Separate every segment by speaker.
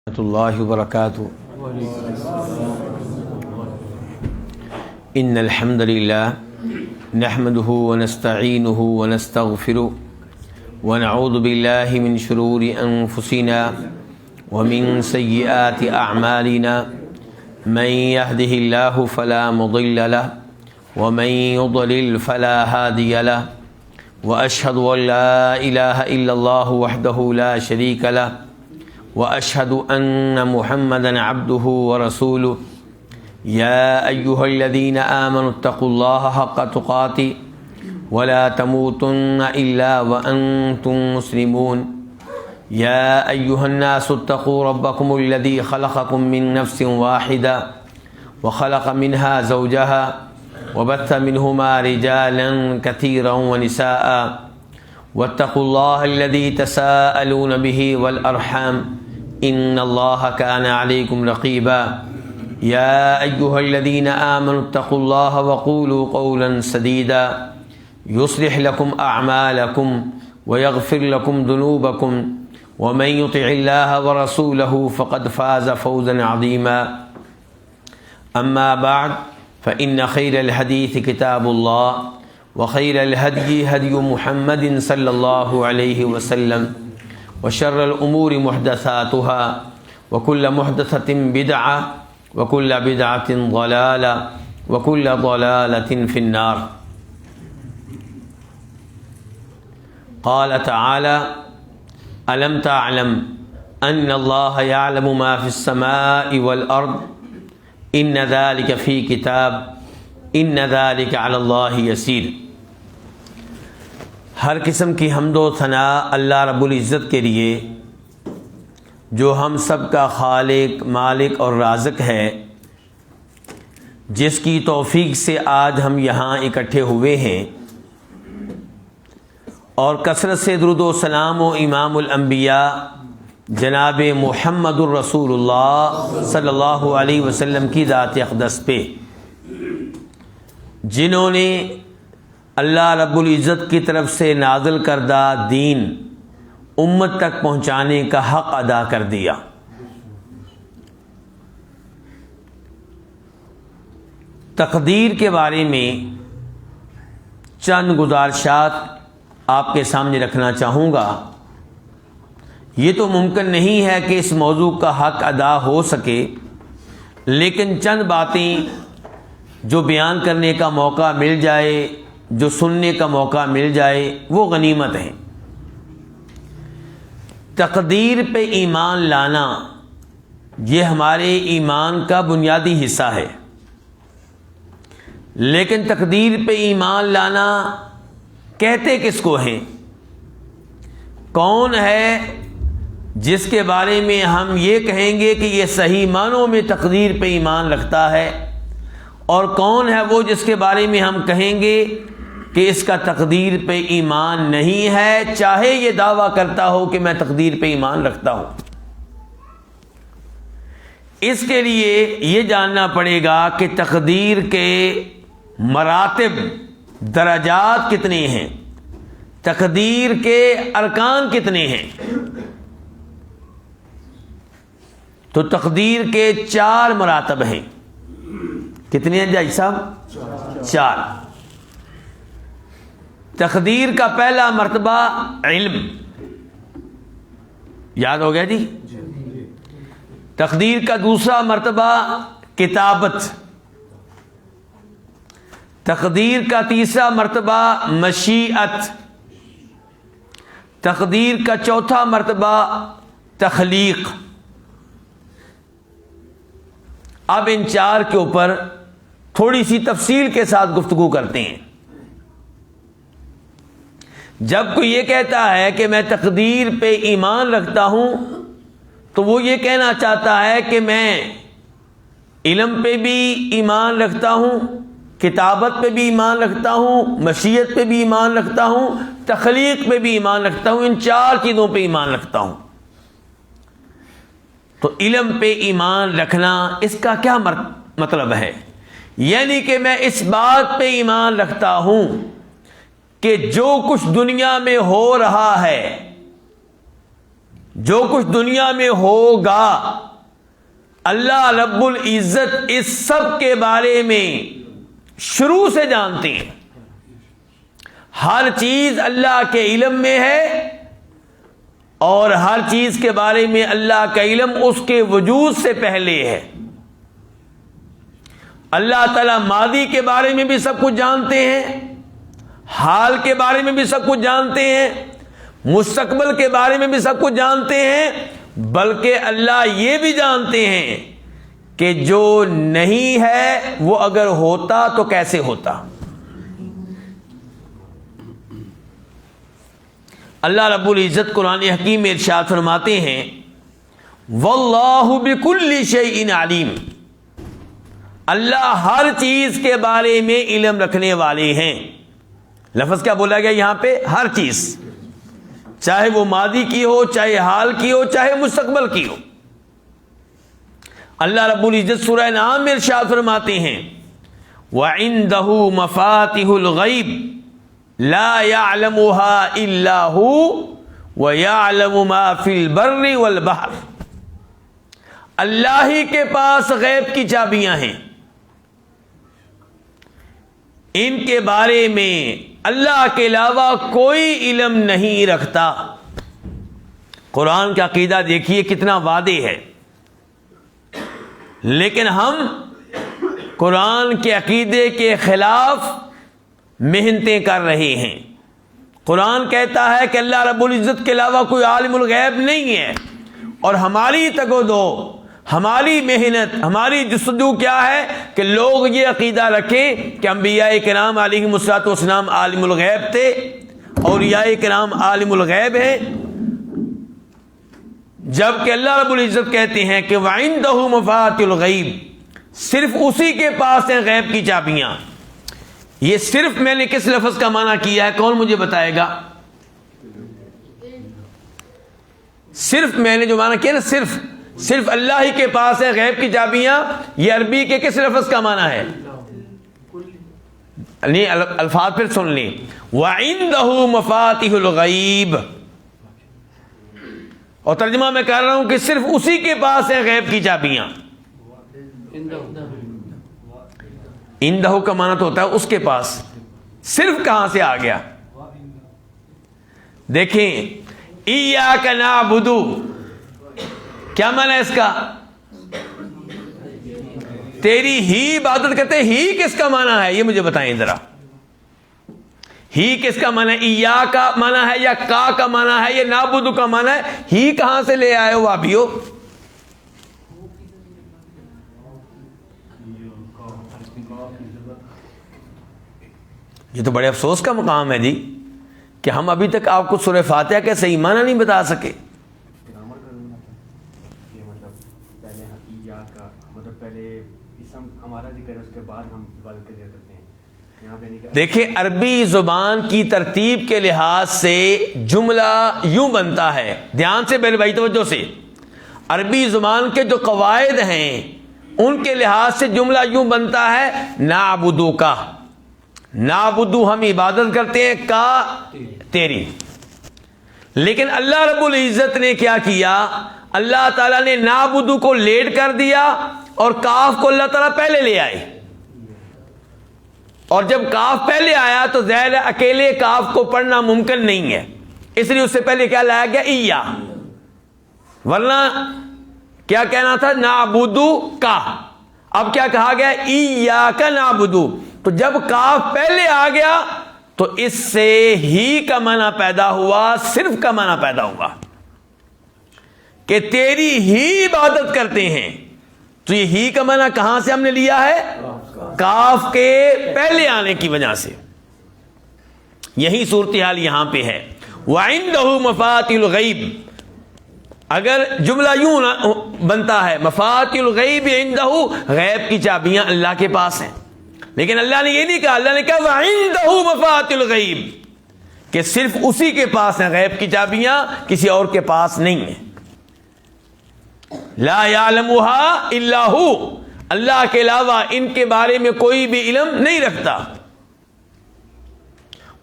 Speaker 1: اللہ وبرکاتہ۔ ان الحمد للہ نحمده ونستعینه ونستغفره ونعوذ باللہ من شرور انفسنا ومن سیئات اعمالنا من يهده الله فلا مضل له ومن يضلل فلا هادي له واشهد ان لا اله الا الله وحده لا شريك له وأشهد أن محمدًا عبده ورسوله يا أيها الذين آمنوا اتقوا الله حق تقاته ولا تموتن إلا وأنتم مسلمون يا أيها الناس اتقوا ربكم الذي خلقكم من نفس واحدة وخلق منها زوجها وبث منهما رجالا كثيرا ونساء واتقوا الله الذي تساءلون به والأرحام ان الله كان عليكم رقيبا يا ايها الذين آمنوا اتقوا الله وقولوا قولا سديدا يصلح لكم اعمالكم ويغفر لكم ذنوبكم ومن يطع الله ورسوله فقد فاز فوزا عظيما اما بعد فان خير الحديث كتاب الله وخير الهدي هدي محمد صلى الله عليه وسلم وشر الأمور محدثاتها وكل محدثة بدعة وكل بدعة ضلالة وكل ضلالة في النار. قال تعالى ألم تعلم أن الله يعلم ما في السماء والأرض إن ذلك في كتاب إن ذلك على الله يسير. ہر قسم کی حمد و ثناء اللہ رب العزت کے لیے جو ہم سب کا خالق، مالک اور رازق ہے، جس کی توفیق سے آج ہم یہاں اکٹھے ہوئے ہیں اور کثرت سے درود و سلام و امام الانبیاء جناب محمد الرسول اللہ صلی اللہ علیہ وسلم کی ذات اقدس پہ، جنہوں نے اللہ رب العزت کی طرف سے نازل کردہ دین امت تک پہنچانے کا حق ادا کر دیا۔ تقدیر کے بارے میں چند گزارشات آپ کے سامنے رکھنا چاہوں گا۔ یہ تو ممکن نہیں ہے کہ اس موضوع کا حق ادا ہو سکے، لیکن چند باتیں جو بیان کرنے کا موقع مل جائے، جو سننے کا موقع مل جائے، وہ غنیمت ہے۔ تقدیر پہ ایمان لانا یہ ہمارے ایمان کا بنیادی حصہ ہے، لیکن تقدیر پہ ایمان لانا کہتے کس کو ہیں؟ کون ہے جس کے بارے میں ہم یہ کہیں گے کہ یہ صحیح معنوں میں تقدیر پہ ایمان رکھتا ہے، اور کون ہے وہ جس کے بارے میں ہم کہیں گے کہ اس کا تقدیر پہ ایمان نہیں ہے، چاہے یہ دعویٰ کرتا ہو کہ میں تقدیر پہ ایمان رکھتا ہوں؟ اس کے لیے یہ جاننا پڑے گا کہ تقدیر کے مراتب، درجات کتنے ہیں، تقدیر کے ارکان کتنے ہیں۔ تو تقدیر کے 4 مراتب ہیں۔ کتنے ہیں جائی صاحب؟ 4۔ تقدیر کا پہلا مرتبہ علم، یاد ہو گیا جی؟ تقدیر کا دوسرا مرتبہ کتابت، تقدیر کا تیسرا مرتبہ مشیعت، تقدیر کا چوتھا مرتبہ تخلیق۔ اب ان 4 کے اوپر تھوڑی سی تفصیل کے ساتھ گفتگو کرتے ہیں۔ جب کوئی یہ کہتا ہے کہ میں تقدیر پہ ایمان رکھتا ہوں، تو وہ یہ کہنا چاہتا ہے کہ میں علم پہ بھی ایمان رکھتا ہوں، کتابت پہ بھی ایمان رکھتا ہوں، مشیت پہ بھی ایمان رکھتا ہوں، تخلیق پہ بھی ایمان رکھتا ہوں، ان 4 چیزوں پہ ایمان رکھتا ہوں۔ تو علم پہ ایمان رکھنا اس کا کیا مطلب ہے؟ یعنی کہ میں اس بات پہ ایمان رکھتا ہوں کہ جو کچھ دنیا میں ہو رہا ہے جو کچھ دنیا میں ہوگا اللہ رب العزت اس سب کے بارے میں شروع سے جانتے ہیں. ہر چیز اللہ کے علم میں ہے اور ہر چیز کے بارے میں اللہ کا علم اس کے وجود سے پہلے ہے. اللہ تعالیٰ ماضی کے بارے میں بھی سب کچھ جانتے ہیں, حال کے بارے میں بھی سب کچھ جانتے ہیں, مستقبل کے بارے میں بھی سب کچھ جانتے ہیں, بلکہ اللہ یہ بھی جانتے ہیں کہ جو نہیں ہے وہ اگر ہوتا تو کیسے ہوتا. اللہ رب العزت قرآن حکیم میں ارشاد فرماتے ہیں واللہ بکل شیء علیم, اللہ ہر چیز کے بارے میں علم رکھنے والے ہیں. لفظ کیا بولا گیا یہاں پہ؟ ہر چیز, چاہے وہ ماضی کی ہو, چاہے حال کی ہو, چاہے مستقبل کی ہو. اللہ رب العزت سورہ انعام میں ارشاد فرماتے ہیں وَعِندَهُ مَفَاتِحُ الْغَيْبِ لا يعلمها الا هو ويعلم ما في البر والبحر. اللہ ہی کے پاس غیب کی چابیاں ہیں, ان کے بارے میں اللہ کے علاوہ کوئی علم نہیں رکھتا. قرآن کا عقیدہ دیکھیے کتنا واضح ہے, لیکن ہم قرآن کے عقیدے کے خلاف محنتیں کر رہے ہیں. قرآن کہتا ہے کہ اللہ رب العزت کے علاوہ کوئی عالم الغیب نہیں ہے, اور ہماری تگودو, ہماری محنت, ہماری جستجو کیا ہے کہ لوگ یہ عقیدہ رکھیں کہ انبیاء کرام علیہم الصلوۃ والسلام عالم الغیب تھے, اولیاء کرام عالم الغیب ہیں, جبکہ اللہ رب العزت کہتے ہیں کہ وَعِندَهُ مَفَاتِحُ الْغَيْبِ, صرف اسی کے پاس ہیں غیب کی چابیاں. یہ صرف میں نے کس لفظ کا معنی کیا ہے, کون مجھے بتائے گا؟ صرف میں نے جو معنی کیا نا, صرف اللہ ہی کے پاس ہے غیب کی چابیاں, یہ عربی کے کس لفظ کا معنی ہے؟ نہیں, الفاظ پھر سن لیں. وَعِندَهُ مَفَاتِحُ الْغَيْبِ, اور ترجمہ میں کر رہا ہوں کہ صرف اسی کے پاس ہیں غیب کی چابیاں. اندہو کا معنی تو ہوتا ہے اس کے پاس, صرف کہاں سے آ گیا؟ دیکھیں ایاک نعبد, کیا معنی ہے اس کا؟ تیری ہی عبادت کرتے. ہی کس کا معنی ہے یہ مجھے بتائیں ذرا. ہی کس کا معنی ہے؟ ایا کا معنی ہے یا کا معنی ہے یا نعبد کا معنی ہے؟ ہی کہاں سے لے آئے ہو وابیو؟ یہ تو بڑے افسوس کا مقام ہے جی کہ ہم ابھی تک آپ کو سورہ فاتحہ کے صحیح معنی نہیں بتا سکے. دیکھیں عربی زبان کی ترتیب کے لحاظ سے جملہ یوں بنتا ہے, دھیان سے میرے بھائی توجہ سے, عربی زبان کے جو قواعد ہیں ان کے لحاظ سے جملہ یوں بنتا ہے نعبدو کا, نعبدو ہم عبادت کرتے ہیں, کا تیری. لیکن اللہ رب العزت نے کیا کیا؟ اللہ تعالیٰ نے نعبدو کو لیٹ کر دیا اور کاف کو اللہ تعالیٰ پہلے لے آئے, اور جب کاف پہلے آیا تو ظاہر ہے اکیلے کاف کو پڑھنا ممکن نہیں ہے, اس لیے اس سے پہلے کیا لایا گیا؟ ایا, ورنہ کیا کہنا تھا؟ نعبدو کا. اب کیا کہا گیا؟ ایاک نعبدو. تو جب کاف پہلے آ گیا تو اس سے ہی کا معنی پیدا ہوا, صرف کا معنی پیدا ہوا کہ تیری ہی عبادت کرتے ہیں. تو یہ ہی کا معنی کہاں سے ہم نے لیا ہے؟ کاف کے پہلے آنے کی وجہ سے. یہی صورتحال یہاں پہ ہے. وَعِندَهُ مَفَاتِحُ الْغَيْبِ, اگر جملہ یوں بنتا ہے مفاتیح الغیب عندہ, غیب کی چابیاں اللہ کے پاس ہیں, لیکن اللہ نے یہ نہیں کہا, اللہ نے کہا وعندہ مفاتیح الغیب, کہ صرف اسی کے پاس ہیں غیب کی چابیاں, کسی اور کے پاس نہیں ہیں. لا یعلمها الا ہو, اللہ کے علاوہ ان کے بارے میں کوئی بھی علم نہیں رکھتا.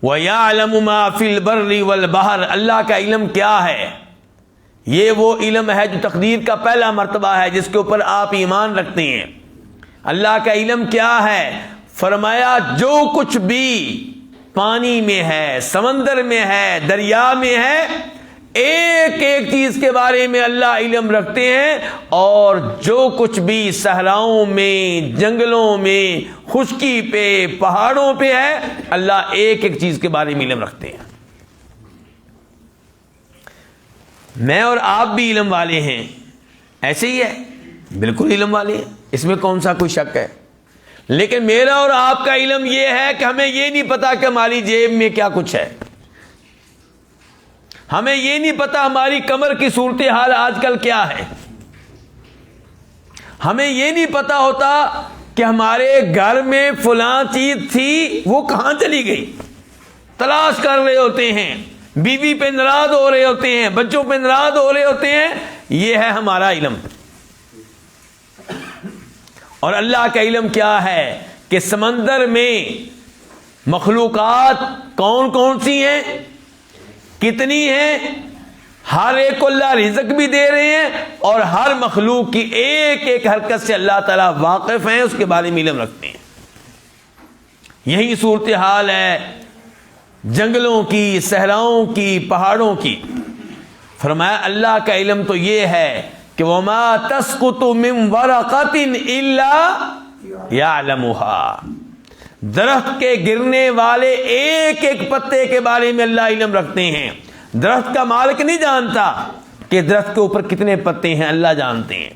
Speaker 1: وَيَعْلَمُ مَا فِي الْبَرِّ وَالْبَحْرِ, اللہ کا علم کیا ہے یہ وہ علم ہے جو تقدیر کا پہلا مرتبہ ہے جس کے اوپر آپ ایمان رکھتے ہیں۔ اللہ کا علم کیا ہے؟ فرمایا جو کچھ بھی پانی میں ہے، سمندر میں ہے، دریا میں ہے، ایک ایک چیز کے بارے میں اللہ علم رکھتے ہیں، اور جو کچھ بھی صحراؤں میں، جنگلوں میں، خشکی پہ، پہاڑوں پہ ہے، اللہ ایک ایک چیز کے بارے میں علم رکھتے ہیں۔ میں اور آپ بھی علم والے ہیں، ایسے ہی ہے، بالکل علم والے ہیں، اس میں کون سا کوئی شک ہے؟ لیکن میرا اور آپ کا علم یہ ہے کہ ہمیں یہ نہیں پتا کہ ہماری جیب میں کیا کچھ ہے، ہمیں یہ نہیں پتا ہماری کمر کی صورتحال آج کل کیا ہے، ہمیں یہ نہیں پتا ہوتا کہ ہمارے گھر میں فلاں چیز تھی وہ کہاں چلی گئی، تلاش کر رہے ہوتے ہیں، بیوی پہ ناراض ہو رہے ہوتے ہیں، بچوں پہ ناراض ہو رہے ہوتے ہیں۔ یہ ہے ہمارا علم۔ اور اللہ کا علم کیا ہے کہ سمندر میں مخلوقات کون کون سی ہیں، کتنی ہیں، ہر ایک کو اللہ رزق بھی دے رہے ہیں، اور ہر مخلوق کی ایک ایک حرکت سے اللہ تعالیٰ واقف ہیں، اس کے بارے میں علم رکھتے ہیں۔ یہی صورتحال ہے جنگلوں کی، صحراؤں کی، پہاڑوں کی۔ فرمایا اللہ کا علم تو یہ ہے کہ وَمَا تَسْقُطُ مِن وَرَقَةٍ إِلَّا يَعْلَمُهَا، درخت کے گرنے والے ایک ایک پتے کے بارے میں اللہ علم رکھتے ہیں۔ درخت کا مالک نہیں جانتا کہ درخت کے اوپر کتنے پتے ہیں، اللہ جانتے ہیں۔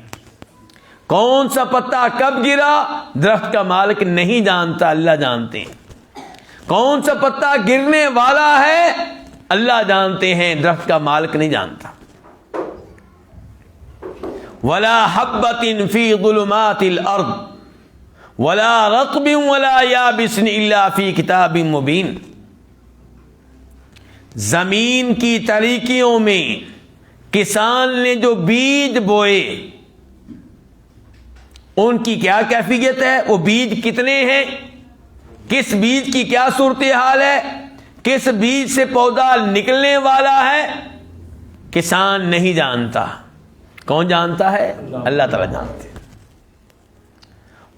Speaker 1: کون سا پتا کب گرا درخت کا مالک نہیں جانتا، اللہ جانتے ہیں۔ کون سا پتا گرنے والا ہے اللہ جانتے ہیں، درخت کا مالک نہیں جانتا۔ وَلَا حَبَّةٍ فِي ظُلُمَاتِ الْأَرْضِ وَلَا رَطْبٍ وَلَا يَابِسٍ إِلَّا فِي كِتَابٍ مُبِينٍ، زمین کی تاریکیوں میں کسان نے جو بیج بوئے ان کی کیا کیفیت ہے، وہ بیج کتنے ہیں، کس بیج کی کیا صورتحال ہے، کس بیج سے پودا نکلنے والا ہے، کسان نہیں جانتا۔ کون جانتا ہے؟ اللہ تعالیٰ جانتے ہیں۔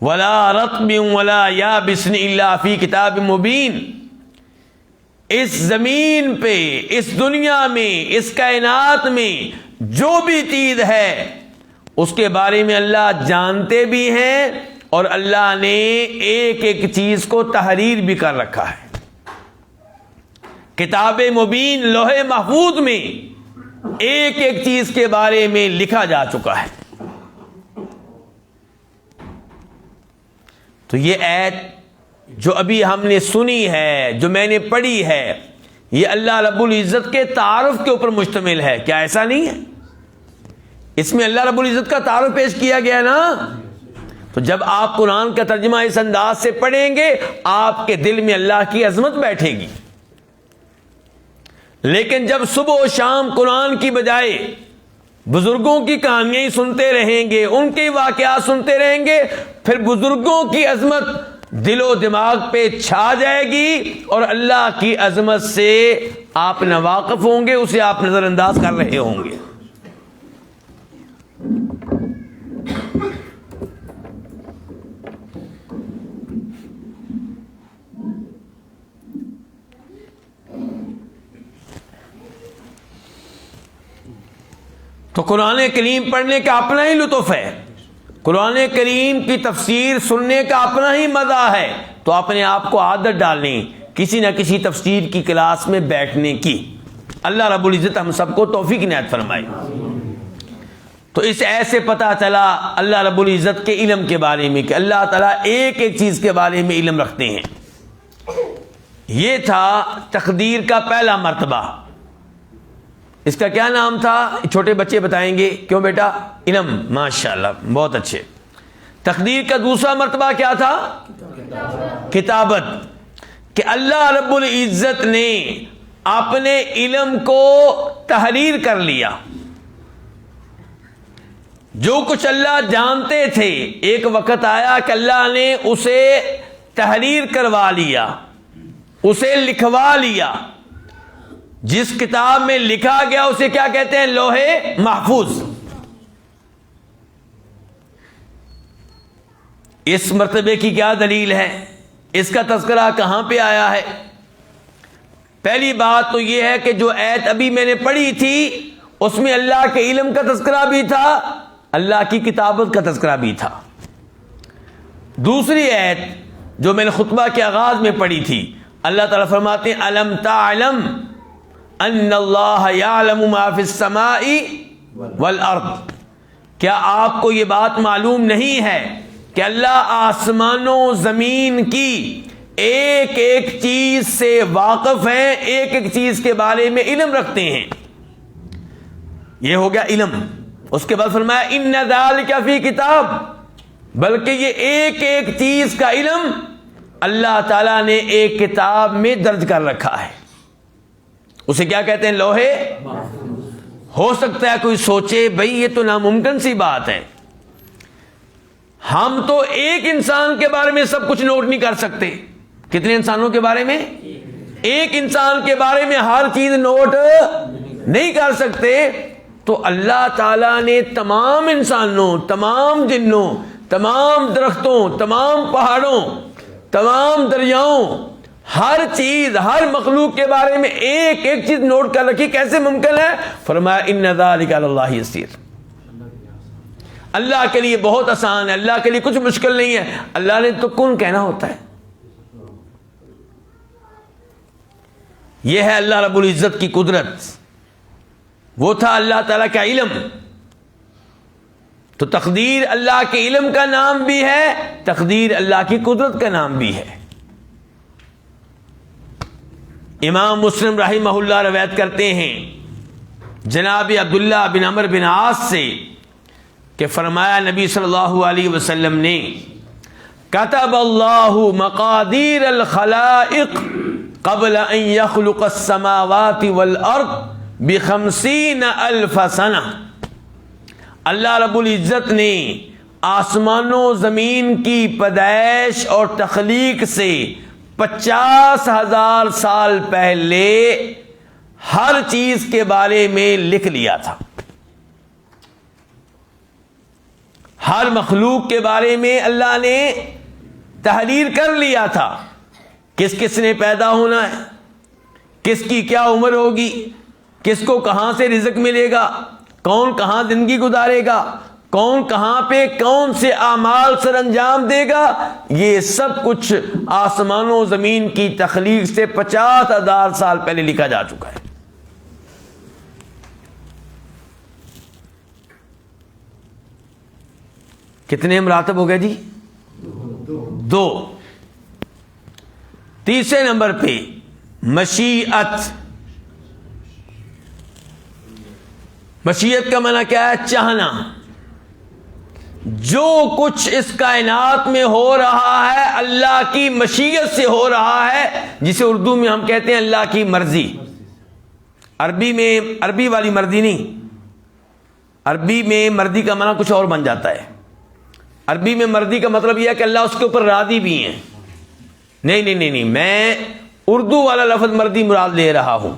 Speaker 1: وَلَا رَطْبٍ وَلَا يَابِسٍ إِلَّا فِي كِتَابٍ مُبِينٍ، اس زمین پہ، اس دنیا میں، اس کائنات میں جو بھی چیز ہے اس کے بارے میں اللہ جانتے بھی ہیں، اور اللہ نے ایک ایک چیز کو تحریر بھی کر رکھا ہے۔ کتاب مبین لوح محفوظ میں ایک ایک چیز کے بارے میں لکھا جا چکا ہے۔ تو یہ آیت جو ابھی ہم نے سنی ہے، جو میں نے پڑھی ہے، یہ اللہ رب العزت کے تعارف کے اوپر مشتمل ہے۔ کیا ایسا نہیں ہے؟ اس میں اللہ رب العزت کا تعارف پیش کیا گیا نا۔ تو جب آپ قرآن کا ترجمہ اس انداز سے پڑھیں گے آپ کے دل میں اللہ کی عظمت بیٹھے گی۔ لیکن جب صبح و شام قرآن کی بجائے بزرگوں کی کہانیاں ہی سنتے رہیں گے، ان کے واقعات سنتے رہیں گے، پھر بزرگوں کی عظمت دل و دماغ پہ چھا جائے گی، اور اللہ کی عظمت سے آپ ناواقف ہوں گے، اسے آپ نظر انداز کر رہے ہوں گے۔ تو قرآن کریم پڑھنے کا اپنا ہی لطف ہے، قرآن کریم کی تفسیر سننے کا اپنا ہی مزہ ہے۔ تو اپنے آپ کو عادت ڈالنی کسی نہ کسی تفسیر کی کلاس میں بیٹھنے کی۔ اللہ رب العزت ہم سب کو توفیق عنایت فرمائے۔ تو اس ایسے پتہ چلا اللہ رب العزت کے علم کے بارے میں کہ اللہ تعالیٰ ایک ایک چیز کے بارے میں علم رکھتے ہیں۔ یہ تھا تقدیر کا پہلا مرتبہ۔ اس کا کیا نام تھا؟ چھوٹے بچے بتائیں گے۔ کیوں بیٹا؟ علم۔ ماشاءاللہ، بہت اچھے۔ تقدیر کا دوسرا مرتبہ کیا تھا؟ کتابت۔ کہ اللہ رب العزت نے اپنے علم کو تحریر کر لیا۔ جو کچھ اللہ جانتے تھے ایک وقت آیا کہ اللہ نے اسے تحریر کروا لیا، اسے لکھوا لیا، جس کتاب میں لکھا گیا اسے کیا کہتے ہیں؟ لوح محفوظ. اس مرتبے کی کیا دلیل ہے؟ اس کا تذکرہ کہاں پہ آیا ہے؟ پہلی بات تو یہ ہے کہ جو آیت ابھی میں نے پڑھی تھی اس میں اللہ کے علم کا تذکرہ بھی تھا، اللہ کی کتابت کا تذکرہ بھی تھا. دوسری آیت جو میں نے خطبہ کے آغاز میں پڑھی تھی، اللہ تعالیٰ فرماتے ہیں الم تعلم ان اللہ یعلم ما فی السماء والارض. کیا آپ کو یہ بات معلوم نہیں ہے کہ اللہ آسمانوں زمین کی ایک ایک چیز سے واقف ہیں، ایک ایک چیز کے بارے میں علم رکھتے ہیں؟ یہ ہو گیا علم. اس کے بعد فرمایا ان ذالک فی کتاب، بلکہ یہ ایک ایک چیز کا علم اللہ تعالیٰ نے ایک کتاب میں درج کر رکھا ہے. اسے کیا کہتے ہیں؟ لوح محفوظ. ہو سکتا ہے کوئی سوچے بھئی یہ تو ناممکن سی بات ہے، ہم تو ایک انسان کے بارے میں سب کچھ نوٹ نہیں کر سکتے. کتنے انسانوں کے بارے میں؟ ایک انسان کے بارے میں ہر چیز نوٹ نہیں کر سکتے. تو اللہ تعالیٰ نے تمام انسانوں، تمام جنوں، تمام درختوں، تمام پہاڑوں، تمام دریاؤں، ہر چیز، ہر مخلوق کے بارے میں ایک ایک چیز نوٹ کر رکھی. کیسے ممکن ہے؟ فرمایا ان ذالک علی اللہ یسیر. اللہ کے لیے بہت آسان ہے، اللہ کے لیے کچھ مشکل نہیں ہے. اللہ نے تو کن کہنا ہوتا ہے. یہ ہے اللہ رب العزت کی قدرت. وہ تھا اللہ تعالیٰ کا علم. تو تقدیر اللہ کے علم کا نام بھی ہے، تقدیر اللہ کی قدرت کا نام بھی ہے. امام مسلم رحمہ اللہ روایت کرتے ہیں جناب عبداللہ بن عمرو بن عاص سے کہ فرمایا نبی صلی اللہ علیہ وسلم نے کتب اللہ مقادیر الخلائق قبل ان يخلق السماوات والارض ب50,000 سنہ. اللہ رب العزت نے آسمانوں زمین کی پیدائش اور تخلیق سے 50,000 سال پہلے ہر چیز کے بارے میں لکھ لیا تھا. ہر مخلوق کے بارے میں اللہ نے تحریر کر لیا تھا. کس کس نے پیدا ہونا ہے، کس کی کیا عمر ہوگی، کس کو کہاں سے رزق ملے گا، کون کہاں زندگی گزارے گا، کون کہاں پہ کون سے اعمال سر انجام دے گا. یہ سب کچھ آسمانوں زمین کی تخلیق سے 50,000 سال پہلے لکھا جا چکا ہے. کتنے مراتب ہو گئے جی؟ 2. تیسرے نمبر پہ مشیت. مشیت کا معنی کیا ہے؟ چاہنا. جو کچھ اس کائنات میں ہو رہا ہے اللہ کی مشیت سے ہو رہا ہے، جسے اردو میں ہم کہتے ہیں اللہ کی مرضی. عربی میں عربی والی مرضی نہیں، عربی میں مرضی کا معنی کچھ اور بن جاتا ہے. عربی میں مرضی کا مطلب یہ ہے کہ اللہ اس کے اوپر راضی بھی ہیں. نہیں، میں اردو والا لفظ مرضی مراد لے رہا ہوں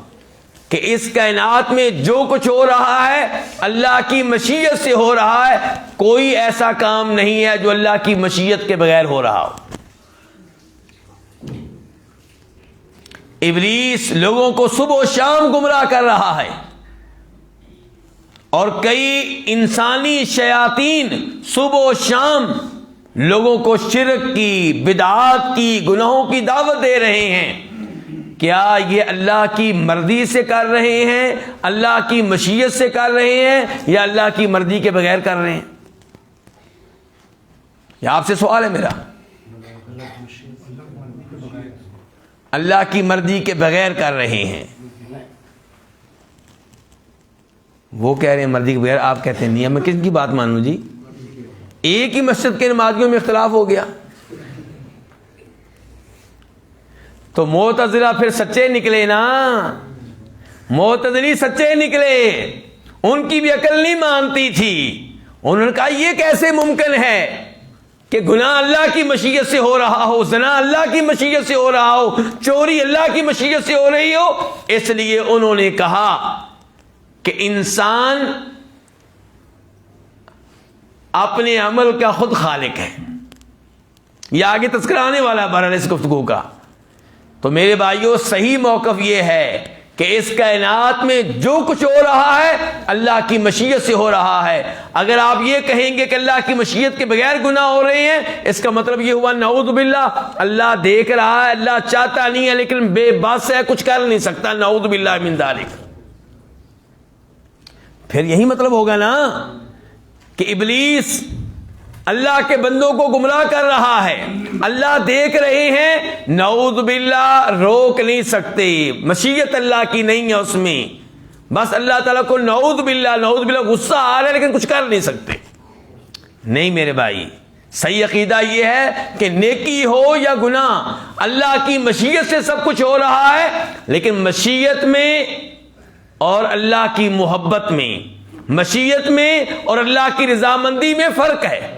Speaker 1: کہ اس کائنات میں جو کچھ ہو رہا ہے اللہ کی مشیت سے ہو رہا ہے. کوئی ایسا کام نہیں ہے جو اللہ کی مشیت کے بغیر ہو رہا ہو. ابلیس لوگوں کو صبح و شام گمراہ کر رہا ہے، اور کئی انسانی شیاطین صبح و شام لوگوں کو شرک کی، بدعات کی، گناہوں کی دعوت دے رہے ہیں. کیا یہ اللہ کی مرضی سے کر رہے ہیں، اللہ کی مشیت سے کر رہے ہیں، یا اللہ کی مرضی کے بغیر کر رہے ہیں؟ یہ آپ سے سوال ہے میرا. اللہ کی مرضی کے بغیر کر رہے ہیں. وہ کہہ رہے ہیں مرضی کے بغیر، آپ کہتے ہیں نہیں. میں کس کی بات مانوں جی؟ ایک ہی مسجد کے نمازیوں میں اختلاف ہو گیا تو معتزلہ پھر سچے نکلے نا. معتزلی سچے نکلے، ان کی بھی عقل نہیں مانتی تھی. انہوں نے کہا یہ کیسے ممکن ہے کہ گناہ اللہ کی مشیت سے ہو رہا ہو، زنا اللہ کی مشیت سے ہو رہا ہو، چوری اللہ کی مشیت سے ہو رہی ہو، اس لیے انہوں نے کہا کہ انسان اپنے عمل کا خود خالق ہے۔ یہ آگے تذکرہ آنے والا ہے بہرحال اس گفتگو کا۔ تو میرے بھائیوں، صحیح موقف یہ ہے کہ اس کائنات میں جو کچھ ہو رہا ہے اللہ کی مشیت سے ہو رہا ہے۔ اگر آپ یہ کہیں گے کہ اللہ کی مشیت کے بغیر گناہ ہو رہے ہیں، اس کا مطلب یہ ہوا نعوذ باللہ اللہ دیکھ رہا ہے، اللہ چاہتا نہیں ہے لیکن بے بس ہے، کچھ کر نہیں سکتا، نعوذ باللہ من ذالک۔ پھر یہی مطلب ہوگا نا کہ ابلیس اللہ کے بندوں کو گمراہ کر رہا ہے، اللہ دیکھ رہے ہیں، نعوذ باللہ روک نہیں سکتے، مشیت اللہ کی نہیں ہے اس میں، بس اللہ تعالیٰ کو نعوذ باللہ غصہ آ رہا ہے لیکن کچھ کر نہیں سکتے۔ نہیں میرے بھائی، صحیح عقیدہ یہ ہے کہ نیکی ہو یا گناہ اللہ کی مشیت سے سب کچھ ہو رہا ہے، لیکن مشیت میں اور اللہ کی محبت میں، مشیت میں اور اللہ کی رضامندی میں فرق ہے۔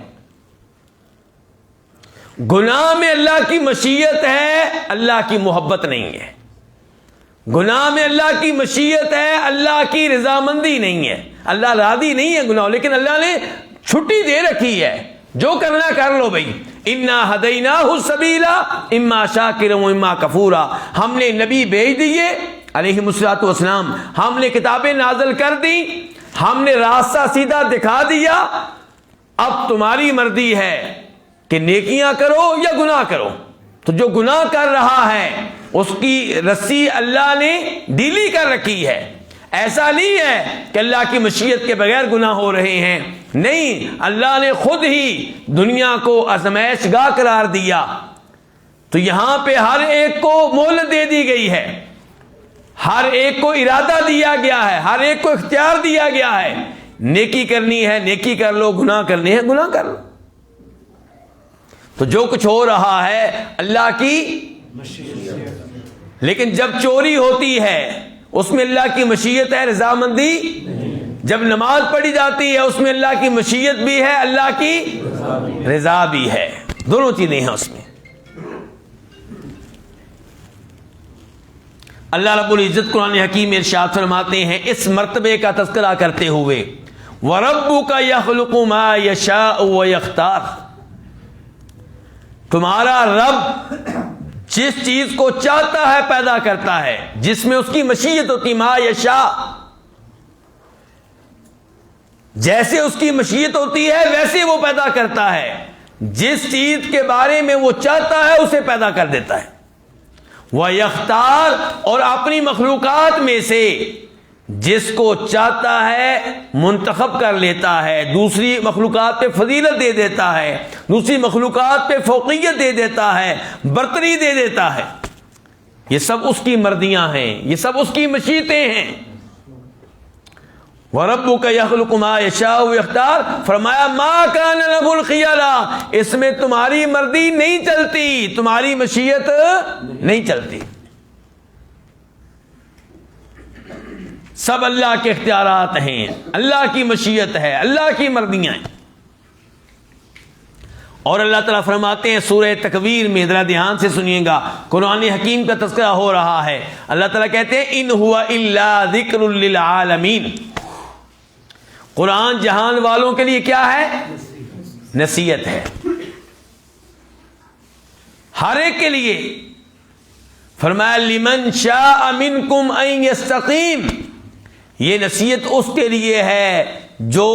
Speaker 1: گناہ میں اللہ کی مشیت ہے، اللہ کی محبت نہیں ہے۔ گناہ میں اللہ کی مشیت ہے، اللہ کی رضامندی نہیں ہے۔ اللہ راضی نہیں ہے گناہ، لیکن اللہ نے چھٹی دے رکھی ہے، جو کرنا کر لو بھائی۔ انا ہدیناہ السبیل اما شاکرا و اما کفورا، ہم نے نبی بھیج دیے علیہم الصلوۃ والسلام، ہم نے کتابیں نازل کر دی، ہم نے راستہ سیدھا دکھا دیا، اب تمہاری مرضی ہے کہ نیکیاں کرو یا گناہ کرو۔ تو جو گناہ کر رہا ہے اس کی رسی اللہ نے ڈھیلی کر رکھی ہے۔ ایسا نہیں ہے کہ اللہ کی مشیت کے بغیر گناہ ہو رہے ہیں، نہیں، اللہ نے خود ہی دنیا کو آزمائش گاہ قرار دیا۔ تو یہاں پہ ہر ایک کو مہلت دے دی گئی ہے، ہر ایک کو ارادہ دیا گیا ہے، ہر ایک کو اختیار دیا گیا ہے، نیکی کرنی ہے نیکی کر لو، گناہ کرنے ہیں گناہ کر لو۔ تو جو کچھ ہو رہا ہے اللہ کی مشیت، لیکن جب چوری ہوتی ہے اس میں اللہ کی مشیت ہے، رضامندی۔ جب نماز پڑھی جاتی ہے اس میں اللہ کی مشیت بھی ہے، اللہ کی رضا بھی ہے، دونوں چیزیں ہیں اس میں۔ اللہ رب العزت قرآن حکیم میں ارشاد فرماتے ہیں اس مرتبے کا تذکرہ کرتے ہوئے، وَرَبُّكَ يَخْلُقُ مَا يَشَاءُ وَيَخْتَارُ، تمہارا رب جس چیز کو چاہتا ہے پیدا کرتا ہے، جس میں اس کی مشیت ہوتی، ما یشاء، جیسے اس کی مشیت ہوتی ہے ویسے وہ پیدا کرتا ہے، جس چیز کے بارے میں وہ چاہتا ہے اسے پیدا کر دیتا ہے۔ وَيَخْتَارُ، اور اپنی مخلوقات میں سے جس کو چاہتا ہے منتخب کر لیتا ہے، دوسری مخلوقات پہ فضیلت دے دیتا ہے، دوسری مخلوقات پہ فوقیت دے دیتا ہے، برتری دے دیتا ہے۔ یہ سب اس کی مرضیاں ہیں، یہ سب اس کی مشیتیں ہیں۔ وَرَبُّكَ يَخْلُقُ مَا يَشَاءُ وَيَخْتَارُ، فرمایا مَا كَانَ لَهُ الْخِيَرَةُ، اس میں تمہاری مرضی نہیں چلتی، تمہاری مشیت نہیں چلتی، سب اللہ کے اختیارات ہیں، اللہ کی مشیت ہے، اللہ کی مرضیاں ہیں۔ اور اللہ تعالیٰ فرماتے ہیں سورہ تکویر میں، ذرا دھیان سے سنیے گا، قرآن حکیم کا تذکرہ ہو رہا ہے، اللہ تعالیٰ کہتے ہیں ان ہوا الا ذکر للعالمین، قرآن جہان والوں کے لیے کیا ہے؟ نصیحت ہے، ہر ایک کے لیے۔ فرمایا لمن شاء منکم ان یستقیم، یہ نصیحت اس کے لیے ہے جو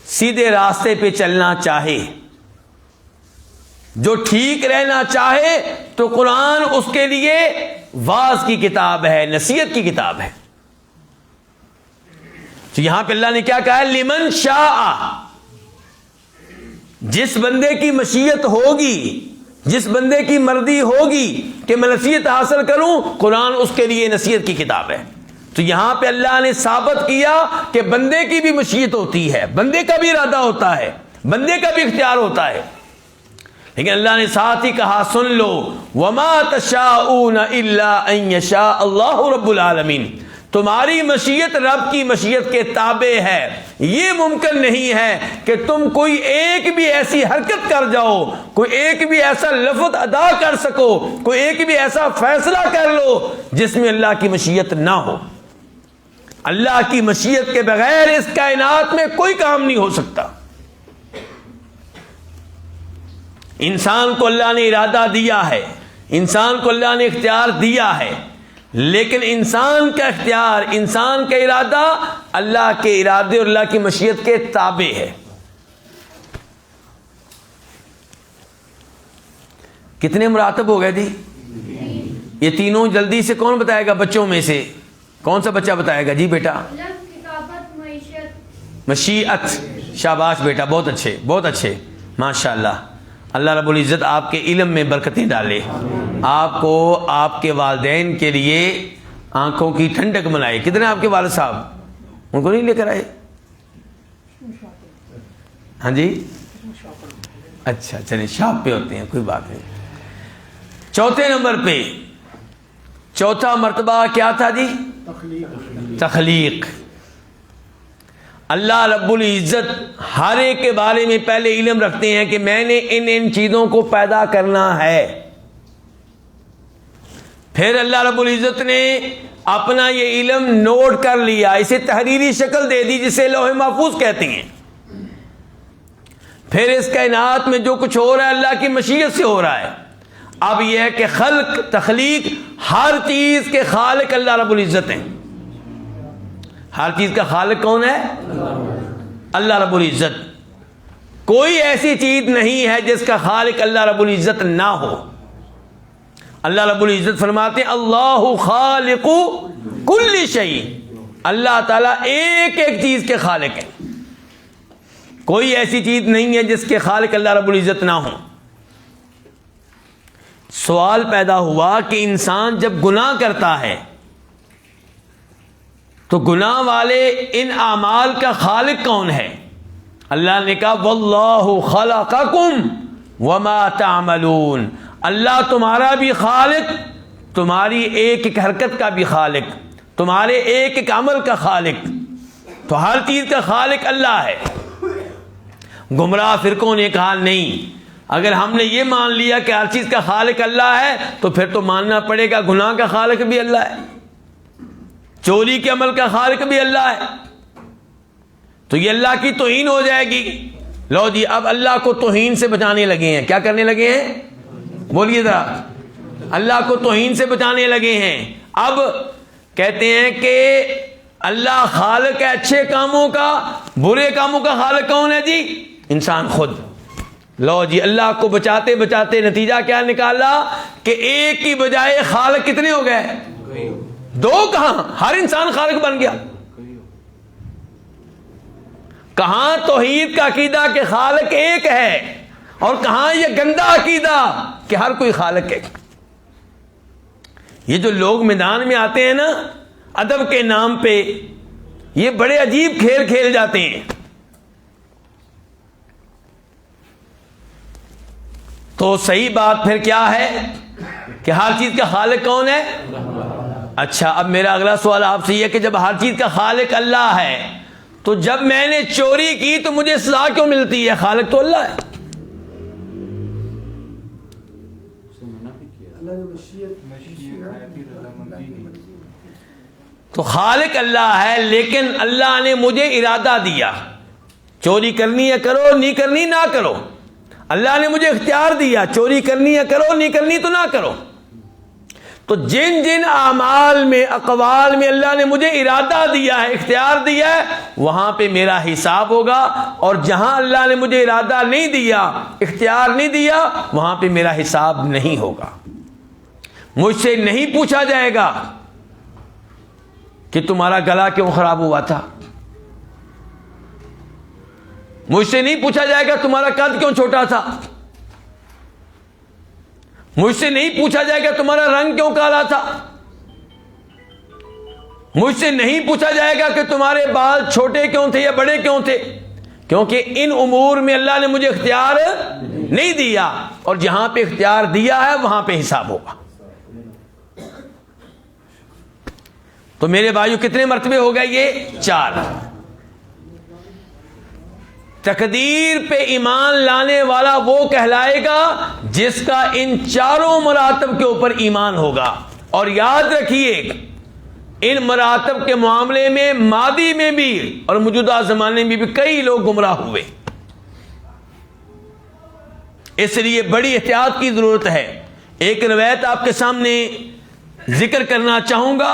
Speaker 1: سیدھے راستے پہ چلنا چاہے، جو ٹھیک رہنا چاہے، تو قرآن اس کے لیے واعظ کی کتاب ہے، نصیحت کی کتاب ہے۔ تو یہاں پہ اللہ نے کیا کہا ہے؟ لمن شاء، جس بندے کی مشیت ہوگی، جس بندے کی مرضی ہوگی کہ میں نصیحت حاصل کروں، قرآن اس کے لیے نصیحت کی کتاب ہے۔ تو یہاں پہ اللہ نے ثابت کیا کہ بندے کی بھی مشیت ہوتی ہے، بندے کا بھی ارادہ ہوتا ہے، بندے کا بھی اختیار ہوتا ہے، لیکن اللہ نے ساتھ ہی کہا سن لو وما تشاءون الا ان یشاء اللہ رب العالمین، تمہاری مشیت رب کی مشیت کے تابع ہے. یہ ممکن نہیں ہے کہ تم کوئی ایک بھی ایسی حرکت کر جاؤ, کوئی ایک بھی ایسا لفظ ادا کر سکو, کوئی ایک بھی ایسا فیصلہ کر لو جس میں اللہ کی مشیت نہ ہو. اللہ کی مشیت کے بغیر اس کائنات میں کوئی کام نہیں ہو سکتا. انسان کو اللہ نے ارادہ دیا ہے, انسان کو اللہ نے اختیار دیا ہے, لیکن انسان کا اختیار, انسان کا ارادہ اللہ کے ارادے اور اللہ کی مشیت کے تابع ہے. کتنے مراتب ہو گئے جی؟ یہ تینوں جلدی سے کون بتائے گا بچوں میں سے؟ کون سا بچہ بتائے گا؟ جی بیٹا. مشیت. شاباش بیٹا, بہت اچھے بہت اچھے, ماشاء اللہ. اللہ رب العزت آپ کے علم میں برکتیں ڈالے, آپ کو آپ کے والدین کے لیے آنکھوں کی ٹھنڈک بنائے. کتنے آپ کے والد صاحب؟ ان کو نہیں لے کر آئے؟ ہاں جی, اچھا چلیں, شاپ پہ ہوتے ہیں, کوئی بات نہیں. چوتھے نمبر پہ, چوتھا مرتبہ کیا تھا جی؟ تخلیق. اللہ رب العزت ہر ایک کے بارے میں پہلے علم رکھتے ہیں کہ میں نے ان چیزوں کو پیدا کرنا ہے. پھر اللہ رب العزت نے اپنا یہ علم نوٹ کر لیا, اسے تحریری شکل دے دی جسے لوح محفوظ کہتے ہیں. پھر اس کائنات میں جو کچھ ہو رہا ہے اللہ کی مشیت سے ہو رہا ہے. اب یہ ہے کہ خلق, تخلیق, ہر چیز کے خالق اللہ رب العزت ہیں. ہر چیز کا خالق کون ہے؟ اللہ رب العزت. کوئی ایسی چیز نہیں ہے جس کا خالق اللہ رب العزت نہ ہو. اللہ رب العزت فرماتے ہیں اللہ خالق کل شیء, اللہ تعالیٰ ایک ایک چیز کے خالق ہے. کوئی ایسی چیز نہیں ہے جس کے خالق اللہ رب العزت نہ ہو. سوال پیدا ہوا کہ انسان جب گناہ کرتا ہے تو گناہ والے ان اعمال کا خالق کون ہے؟ اللہ نے کہا واللہ خلقکم وما تعملون. اللہ تمہارا بھی خالق, تمہاری ایک ایک حرکت کا بھی خالق, تمہارے ایک ایک عمل کا خالق. تو ہر چیز کا خالق اللہ ہے. گمراہ فرقوں نے کہا نہیں, اگر ہم نے یہ مان لیا کہ ہر چیز کا خالق اللہ ہے تو پھر تو ماننا پڑے گا گناہ کا خالق بھی اللہ ہے, چوری کے عمل کا خالق بھی اللہ ہے. تو یہ اللہ کی توہین ہو جائے گی. لو جی, اب اللہ کو توہین سے بچانے لگے ہیں. کیا کرنے لگے ہیں؟ بولیے ذرا. اللہ کو توہین سے بچانے لگے ہیں. اب کہتے ہیں کہ اللہ خالق ہے اچھے کاموں کا, برے کاموں کا خالق کون ہے جی؟ انسان خود. لو جی, اللہ کو بچاتے بچاتے نتیجہ کیا نکالا کہ ایک کی بجائے خالق کتنے ہو گئے؟ دو. کہاں ہر انسان خالق بن گیا؟ کہاں توحید کا عقیدہ کہ خالق ایک ہے, اور کہاں یہ گندا عقیدہ کہ ہر کوئی خالق ہے. یہ جو لوگ میدان میں آتے ہیں نا ادب کے نام پہ, یہ بڑے عجیب کھیل کھیل جاتے ہیں. تو صحیح بات پھر کیا ہے کہ ہر چیز کا خالق کون ہے؟ اچھا, اب میرا اگلا سوال آپ سے یہ ہے کہ جب ہر چیز کا خالق اللہ ہے تو جب میں نے چوری کی تو مجھے سزا کیوں ملتی ہے؟ خالق تو اللہ ہے. تو خالق اللہ ہے, لیکن اللہ نے مجھے ارادہ دیا, چوری کرنی ہے کرو, نہیں کرنی نہ کرو. اللہ نے مجھے اختیار دیا, چوری کرنی ہے کرو, نہیں کرنی تو نہ کرو. تو جن جن اعمال میں, اقوال میں اللہ نے مجھے ارادہ دیا ہے, اختیار دیا ہے, وہاں پہ میرا حساب ہوگا. اور جہاں اللہ نے مجھے ارادہ نہیں دیا, اختیار نہیں دیا, وہاں پہ میرا حساب نہیں ہوگا. مجھ سے نہیں پوچھا جائے گا کہ تمہارا گلا کیوں خراب ہوا تھا, مجھ سے نہیں پوچھا جائے گا تمہارا قد کیوں چھوٹا تھا, مجھ سے نہیں پوچھا جائے گا تمہارا رنگ کیوں کالا تھا, مجھ سے نہیں پوچھا جائے گا کہ تمہارے بال چھوٹے کیوں تھے یا بڑے کیوں تھے, کیونکہ ان امور میں اللہ نے مجھے اختیار نہیں دیا. اور جہاں پہ اختیار دیا ہے وہاں پہ حساب ہوگا. تو میرے بھائیو کتنے مرتبے ہو گئے؟ یہ 4۔ تقدیر پہ ایمان لانے والا وہ کہلائے گا جس کا ان 4 مراتب کے اوپر ایمان ہوگا۔ اور یاد رکھیے ان مراتب کے معاملے میں ماضی میں بھی اور موجودہ زمانے میں بھی کئی لوگ گمراہ ہوئے، اس لیے بڑی احتیاط کی ضرورت ہے۔ ایک روایت آپ کے سامنے ذکر کرنا چاہوں گا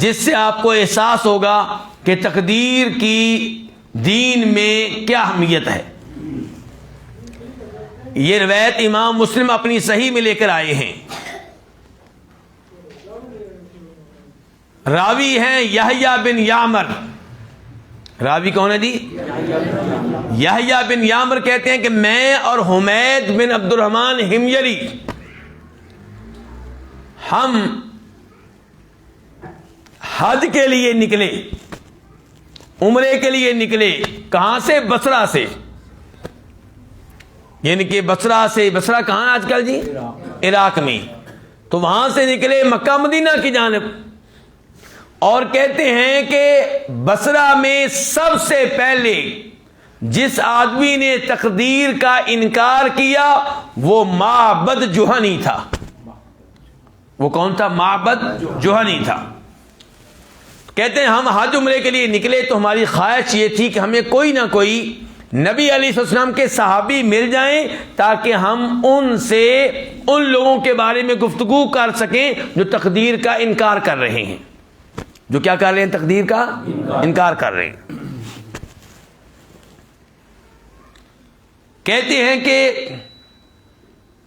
Speaker 1: جس سے آپ کو احساس ہوگا کہ تقدیر کی دین میں کیا اہمیت ہے۔ یہ روایت امام مسلم اپنی صحیح میں لے کر آئے ہیں۔ راوی ہیں یحییٰ بن یعمر۔ راوی کون ہے جی؟ یحییٰ بن یعمر کہتے ہیں کہ میں اور حمید بن عبد الرحمن حمیری ہم حج کے لیے نکلے، عمرے کے لیے نکلے۔ کہاں سے؟ بصرہ سے، یعنی کہ بصرہ سے، بصرہ کہاں آج کل جی؟ عراق میں۔ تو وہاں سے نکلے مکہ مدینہ کی جانب، اور کہتے ہیں کہ بصرہ میں سب سے پہلے جس آدمی نے تقدیر کا انکار کیا وہ معبد جہنی تھا۔ وہ کون تھا؟ معبد جہنی تھا۔ کہتے ہیں ہم حج عمرے کے لیے نکلے تو ہماری خواہش یہ تھی کہ ہمیں کوئی نہ کوئی نبی علیہ السلام کے صحابی مل جائیں تاکہ ہم ان سے ان لوگوں کے بارے میں گفتگو کر سکیں جو تقدیر کا انکار کر رہے ہیں، جو کیا کر رہے ہیں؟ تقدیر کا انکار کر رہے ہیں۔ کہتے ہیں کہ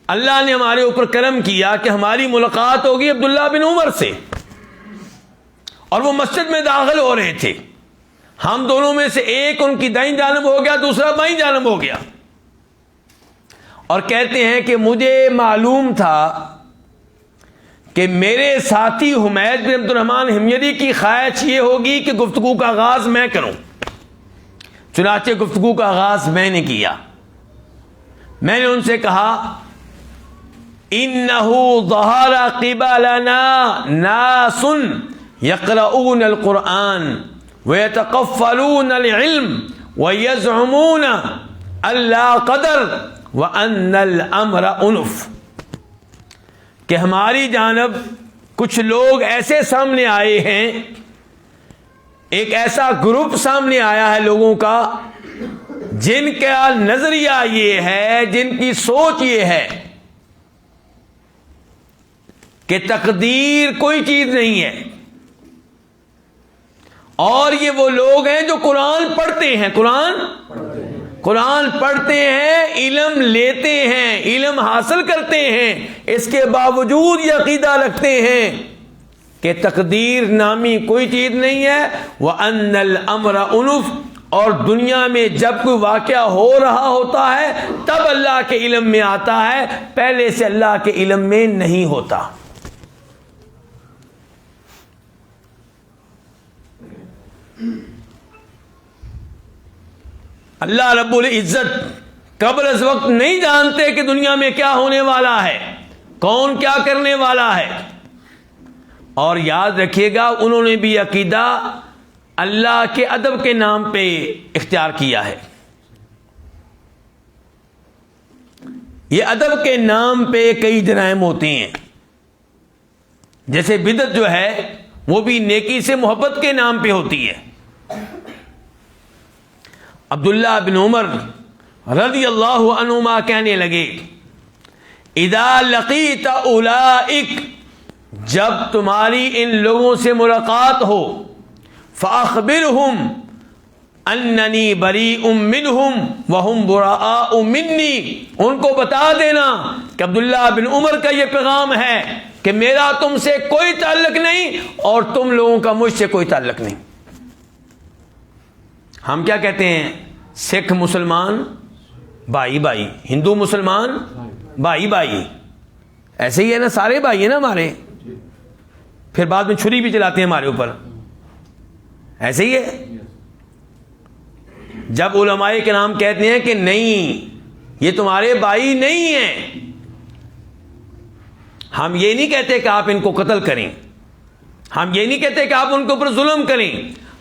Speaker 1: اللہ نے ہمارے اوپر کرم کیا کہ ہماری ملاقات ہوگی عبداللہ بن عمر سے، اور وہ مسجد میں داخل ہو رہے تھے۔ ہم دونوں میں سے ایک ان کی دائیں جانب ہو گیا، دوسرا بائیں جانب ہو گیا، اور کہتے ہیں کہ مجھے معلوم تھا کہ میرے ساتھی حمید بن عبد الرحمن حمیری کی خواہش یہ ہوگی کہ گفتگو کا آغاز میں کروں، چنانچہ گفتگو کا آغاز میں نے کیا۔ میں نے ان سے کہا اِنَّهُ ظَهَرَ قِبَلَنَا نَاسٌ يَقْرَؤُونَ الْقُرْآنَ وَيَتَقَفَّلُونَ الْعِلْمَ وَيَزْعُمُونَ أَلَّا قَدَرَ وَأَنَّ الْأَمْرَ أُنُفٌ، کہ ہماری جانب کچھ لوگ ایسے سامنے آئے ہیں، ایک ایسا گروپ سامنے آیا ہے لوگوں کا جن کا نظریہ یہ ہے، جن کی سوچ یہ ہے کہ تقدیر کوئی چیز نہیں ہے، اور یہ وہ لوگ ہیں جو قرآن پڑھتے ہیں، قرآن پڑھتے ہیں، علم لیتے ہیں، علم حاصل کرتے ہیں، اس کے باوجود یہ عقیدہ رکھتے ہیں کہ تقدیر نامی کوئی چیز نہیں ہے۔ وَأَنَّ الْأَمْرَ أُنُفٌ، اور دنیا میں جب کوئی واقعہ ہو رہا ہوتا ہے تب اللہ کے علم میں آتا ہے، پہلے سے اللہ کے علم میں نہیں ہوتا۔ اللہ رب العزت قبل از وقت نہیں جانتے کہ دنیا میں کیا ہونے والا ہے، کون کیا کرنے والا ہے۔ اور یاد رکھیے گا انہوں نے بھی عقیدہ اللہ کے ادب کے نام پہ اختیار کیا ہے۔ یہ ادب کے نام پہ کئی جرائم ہوتے ہیں، جیسے بدعت جو ہے وہ بھی نیکی سے محبت کے نام پہ ہوتی ہے۔ عبداللہ بن عمر رضی اللہ عنہما کہنے لگے اذا لقیت اولئک، جب تمہاری ان لوگوں سے ملاقات ہو، فاخبرہم اننی بریء منہم وہم براء منی، ان کو بتا دینا کہ عبداللہ بن عمر کا یہ پیغام ہے کہ میرا تم سے کوئی تعلق نہیں اور تم لوگوں کا مجھ سے کوئی تعلق نہیں۔ ہم کیا کہتے ہیں؟ سکھ مسلمان بھائی بھائی، ہندو مسلمان بھائی بھائی، ایسے ہی ہے نا، سارے بھائی ہیں نا ہمارے، پھر بعد میں چھری بھی چلاتے ہیں ہمارے اوپر، ایسے ہی ہے۔ جب علماء کرام کہتے ہیں کہ نہیں یہ تمہارے بھائی نہیں ہیں، ہم یہ نہیں کہتے کہ آپ ان کو قتل کریں، ہم یہ نہیں کہتے کہ آپ ان کے اوپر ظلم کریں،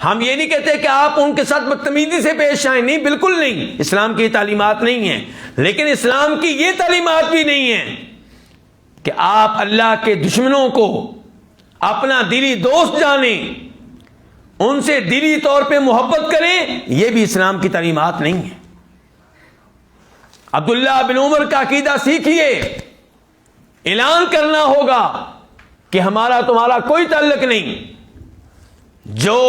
Speaker 1: ہم یہ نہیں کہتے کہ آپ ان کے ساتھ بدتمیزی سے پیش آئیں، نہیں، بالکل نہیں، اسلام کی یہ تعلیمات نہیں ہیں۔ لیکن اسلام کی یہ تعلیمات بھی نہیں ہیں کہ آپ اللہ کے دشمنوں کو اپنا دلی دوست جانیں، ان سے دلی طور پہ محبت کریں، یہ بھی اسلام کی تعلیمات نہیں ہیں۔ عبداللہ بن عمر کا عقیدہ سیکھیے، اعلان کرنا ہوگا کہ ہمارا تمہارا کوئی تعلق نہیں، جو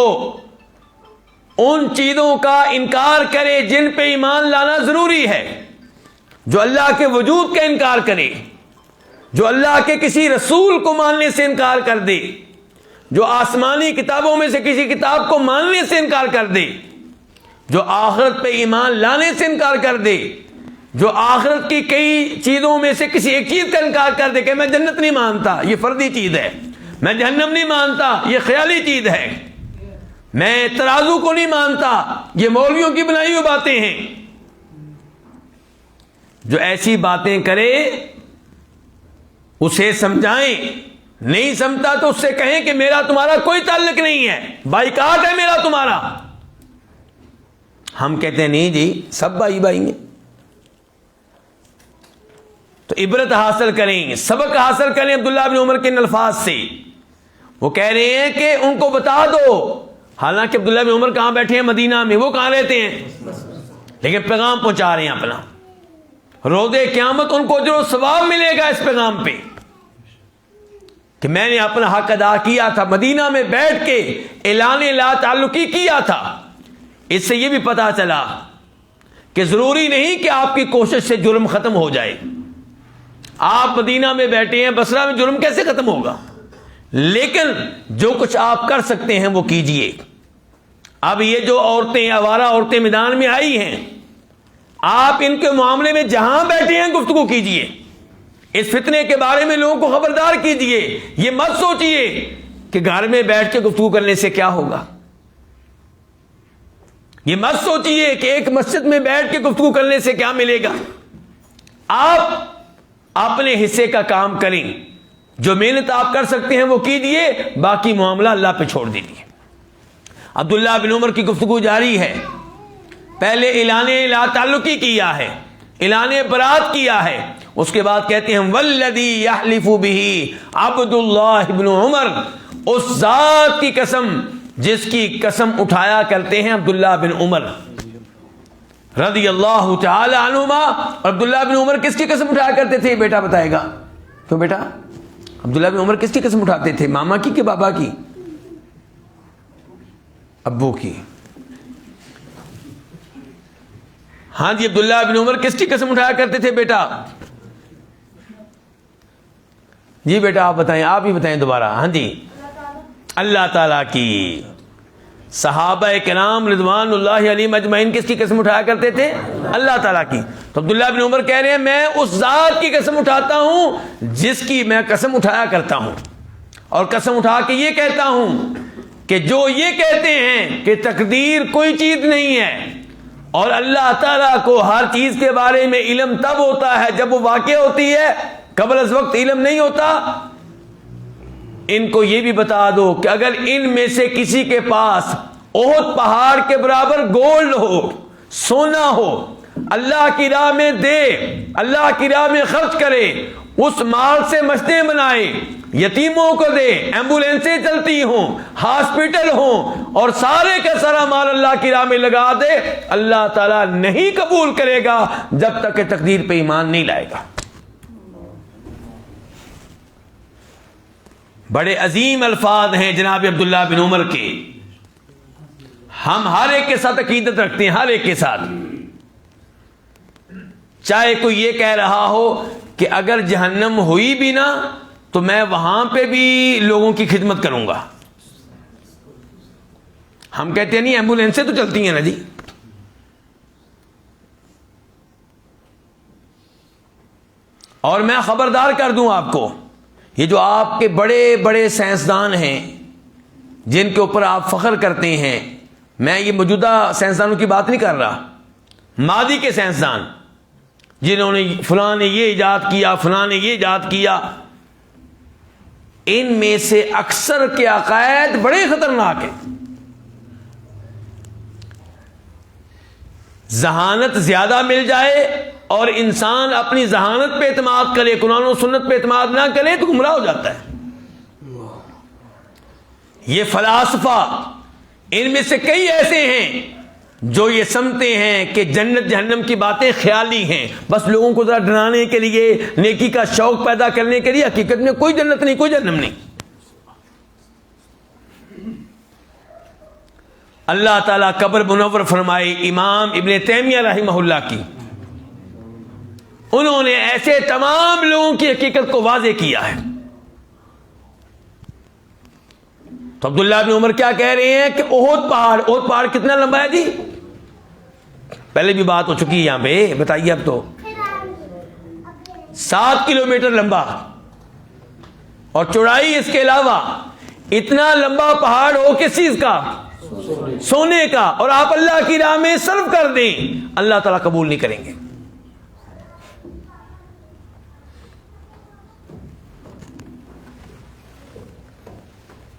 Speaker 1: ان چیزوں کا انکار کرے جن پہ ایمان لانا ضروری ہے، جو اللہ کے وجود کا انکار کرے، جو اللہ کے کسی رسول کو ماننے سے انکار کر دے، جو آسمانی کتابوں میں سے کسی کتاب کو ماننے سے انکار کر دے، جو آخرت پہ ایمان لانے سے انکار کر دے، جو آخرت کی کئی چیزوں میں سے کسی ایک چیز کا انکار کر دے کہ میں جنت نہیں مانتا، یہ فردی چیز ہے، میں جہنم نہیں مانتا، یہ خیالی چیز ہے، میں ترازو کو نہیں مانتا، یہ مولویوں کی بنائی ہوئی باتیں ہیں، جو ایسی باتیں کرے اسے سمجھائیں، نہیں سمجھتا تو اس سے کہیں کہ میرا تمہارا کوئی تعلق نہیں ہے، بائیکاٹ ہے میرا تمہارا۔ ہم کہتے ہیں نہیں جی، سب بھائی بھائی ہیں۔ تو عبرت حاصل کریں، سبق حاصل کریں عبداللہ بن عمر کے ان الفاظ سے۔ وہ کہہ رہے ہیں کہ ان کو بتا دو، حالانکہ عبداللہ بن عمر کہاں بیٹھے ہیں؟ مدینہ میں، وہ کہاں رہتے ہیں؟ لیکن پیغام پہنچا رہے ہیں اپنا۔ روز قیامت ان کو اجر و ثواب ملے گا اس پیغام پہ کہ میں نے اپنا حق ادا کیا تھا، مدینہ میں بیٹھ کے اعلان لا تعلقی کیا تھا۔ اس سے یہ بھی پتا چلا کہ ضروری نہیں کہ آپ کی کوشش سے جرم ختم ہو جائے۔ آپ مدینہ میں بیٹھے ہیں، بصرہ میں جرم کیسے ختم ہوگا؟ لیکن جو کچھ آپ کر سکتے ہیں وہ کیجئے۔ اب یہ جو عورتیں، آوارہ عورتیں میدان میں آئی ہیں، آپ ان کے معاملے میں جہاں بیٹھے ہیں گفتگو کیجئے، اس فتنے کے بارے میں لوگوں کو خبردار کیجئے۔ یہ مت سوچئے کہ گھر میں بیٹھ کے گفتگو کرنے سے کیا ہوگا، یہ مت سوچئے کہ ایک مسجد میں بیٹھ کے گفتگو کرنے سے کیا ملے گا۔ آپ اپنے حصے کا کام کریں، جو محنت آپ کر سکتے ہیں وہ کیجئے، باقی معاملہ اللہ پہ چھوڑ دیجئے۔ عبداللہ بن عمر کی گفتگو جاری ہے۔ پہلے اعلان لا تعلقی کیا ہے، اعلان برات کیا ہے، اس کے بعد کہتے ہیں والذی یحلف بہ عبداللہ بن عمر، اس ذات کی قسم جس کی قسم اٹھایا کرتے ہیں عبداللہ بن عمر رضی اللہ تعالی عنہما۔ عبداللہ بن عمر کس کی قسم اٹھایا کرتے تھے؟ بیٹا بتائے گا۔ کیوں بیٹا؟ عبداللہ بن عمر کس کی قسم اٹھاتے تھے؟ ماما کی کہ بابا کی؟ ابو کی۔ ہاں جی، عبداللہ بن عمر کس کی قسم اٹھایا کرتے تھے بیٹا؟ جی بیٹا آپ بتائیں، آپ ہی بتائیں دوبارہ۔ ہاں جی، اللہ تعالیٰ کی۔ صحابہ کرام رضوان اللہ علیہم اجمعین کس کی قسم اٹھایا کرتے تھے؟ اللہ تعالیٰ کی۔ تو عبداللہ بن عمر کہہ رہے ہیں میں اس ذات کی قسم اٹھاتا ہوں جس کی میں قسم اٹھایا کرتا ہوں، اور قسم اٹھا کے یہ کہتا ہوں کہ جو یہ کہتے ہیں کہ تقدیر کوئی چیز نہیں ہے اور اللہ تعالیٰ کو ہر چیز کے بارے میں علم تب ہوتا ہے جب وہ واقع ہوتی ہے، قبل از وقت علم نہیں ہوتا، ان کو یہ بھی بتا دو کہ اگر ان میں سے کسی کے پاس احد پہاڑ کے برابر گولڈ ہو، سونا ہو، اللہ کی راہ میں دے، اللہ کی راہ میں خرچ کرے، اس مال سے مسجدیں بنائے، یتیموں کو دے، ایمبولینسیں چلتی ہوں، ہاسپٹل ہوں، اور سارے کا سارا مال اللہ کی راہ میں لگا دے، اللہ تعالیٰ نہیں قبول کرے گا جب تک کہ تقدیر پہ ایمان نہیں لائے گا۔ بڑے عظیم الفاظ ہیں جناب عبداللہ بن عمر کے۔ ہم ہر ایک کے ساتھ عقیدت رکھتے ہیں، ہر ایک کے ساتھ، چاہے کوئی یہ کہہ رہا ہو کہ اگر جہنم ہوئی بھی نا تو میں وہاں پہ بھی لوگوں کی خدمت کروں گا۔ ہم کہتے ہیں نہیں، ایمبولینسیں تو چلتی ہیں نا جی۔ اور میں خبردار کر دوں آپ کو، یہ جو آپ کے بڑے بڑے سائنسدان ہیں جن کے اوپر آپ فخر کرتے ہیں، میں یہ موجودہ سائنسدانوں کی بات نہیں کر رہا، ماضی کے سائنسدان جنہوں نے فلاں نے یہ ایجاد کیا، فلاں نے یہ ایجاد کیا، ان میں سے اکثر کے عقائد بڑے خطرناک ہیں. ذہانت زیادہ مل جائے اور انسان اپنی ذہانت پہ اعتماد کرے, قرآن و سنت پہ اعتماد نہ کرے تو گمراہ ہو جاتا ہے. یہ فلاسفہ, ان میں سے کئی ایسے ہیں جو یہ سمجھتے ہیں کہ جنت جہنم کی باتیں خیالی ہیں, بس لوگوں کو ذرا ڈرانے کے لیے, نیکی کا شوق پیدا کرنے کے لیے. حقیقت میں کوئی جنت نہیں, کوئی جہنم نہیں. اللہ تعالیٰ قبر منور فرمائے امام ابن تیمیہ رحمہ اللہ کی, انہوں نے ایسے تمام لوگوں کی حقیقت کو واضح کیا ہے. تو عبداللہ بن عمر کیا کہہ رہے ہیں کہ احد پہاڑ کتنا لمبا ہے جی؟ پہلے بھی بات ہو چکی ہے یہاں پہ, بتائیے اب تو. 7 کلومیٹر لمبا اور چوڑائی اس کے علاوہ. اتنا لمبا پہاڑ ہو کس چیز کا؟ سونے کا, اور آپ اللہ کی راہ میں صرف کر دیں, اللہ تعالیٰ قبول نہیں کریں گے.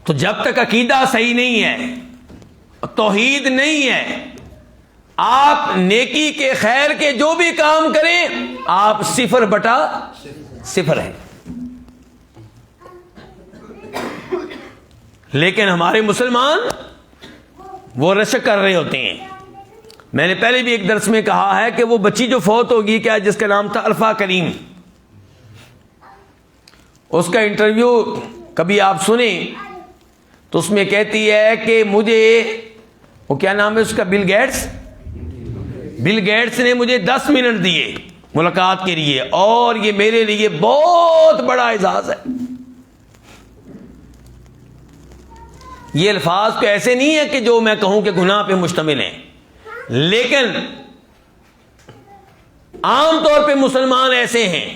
Speaker 1: تو جب تک عقیدہ صحیح نہیں ہے, توحید نہیں ہے, آپ نیکی کے خیر کے جو بھی کام کریں آپ 0/0 ہیں. لیکن ہمارے مسلمان وہ رشک کر رہے ہوتے ہیں. میں نے پہلے بھی ایک درس میں کہا ہے کہ وہ بچی جو فوت ہوگی کیا جس کا نام تھا عرفہ کریم, اس کا انٹرویو کبھی آپ سنیں تو اس میں کہتی ہے کہ مجھے, وہ کیا نام ہے اس کا, بل گیٹس نے مجھے 10 منٹ دیے ملاقات کے لیے, اور یہ میرے لیے بہت بڑا اعزاز ہے. یہ الفاظ تو ایسے نہیں ہے کہ جو میں کہوں کہ گناہ پہ مشتمل ہیں, لیکن عام طور پہ مسلمان ایسے ہیں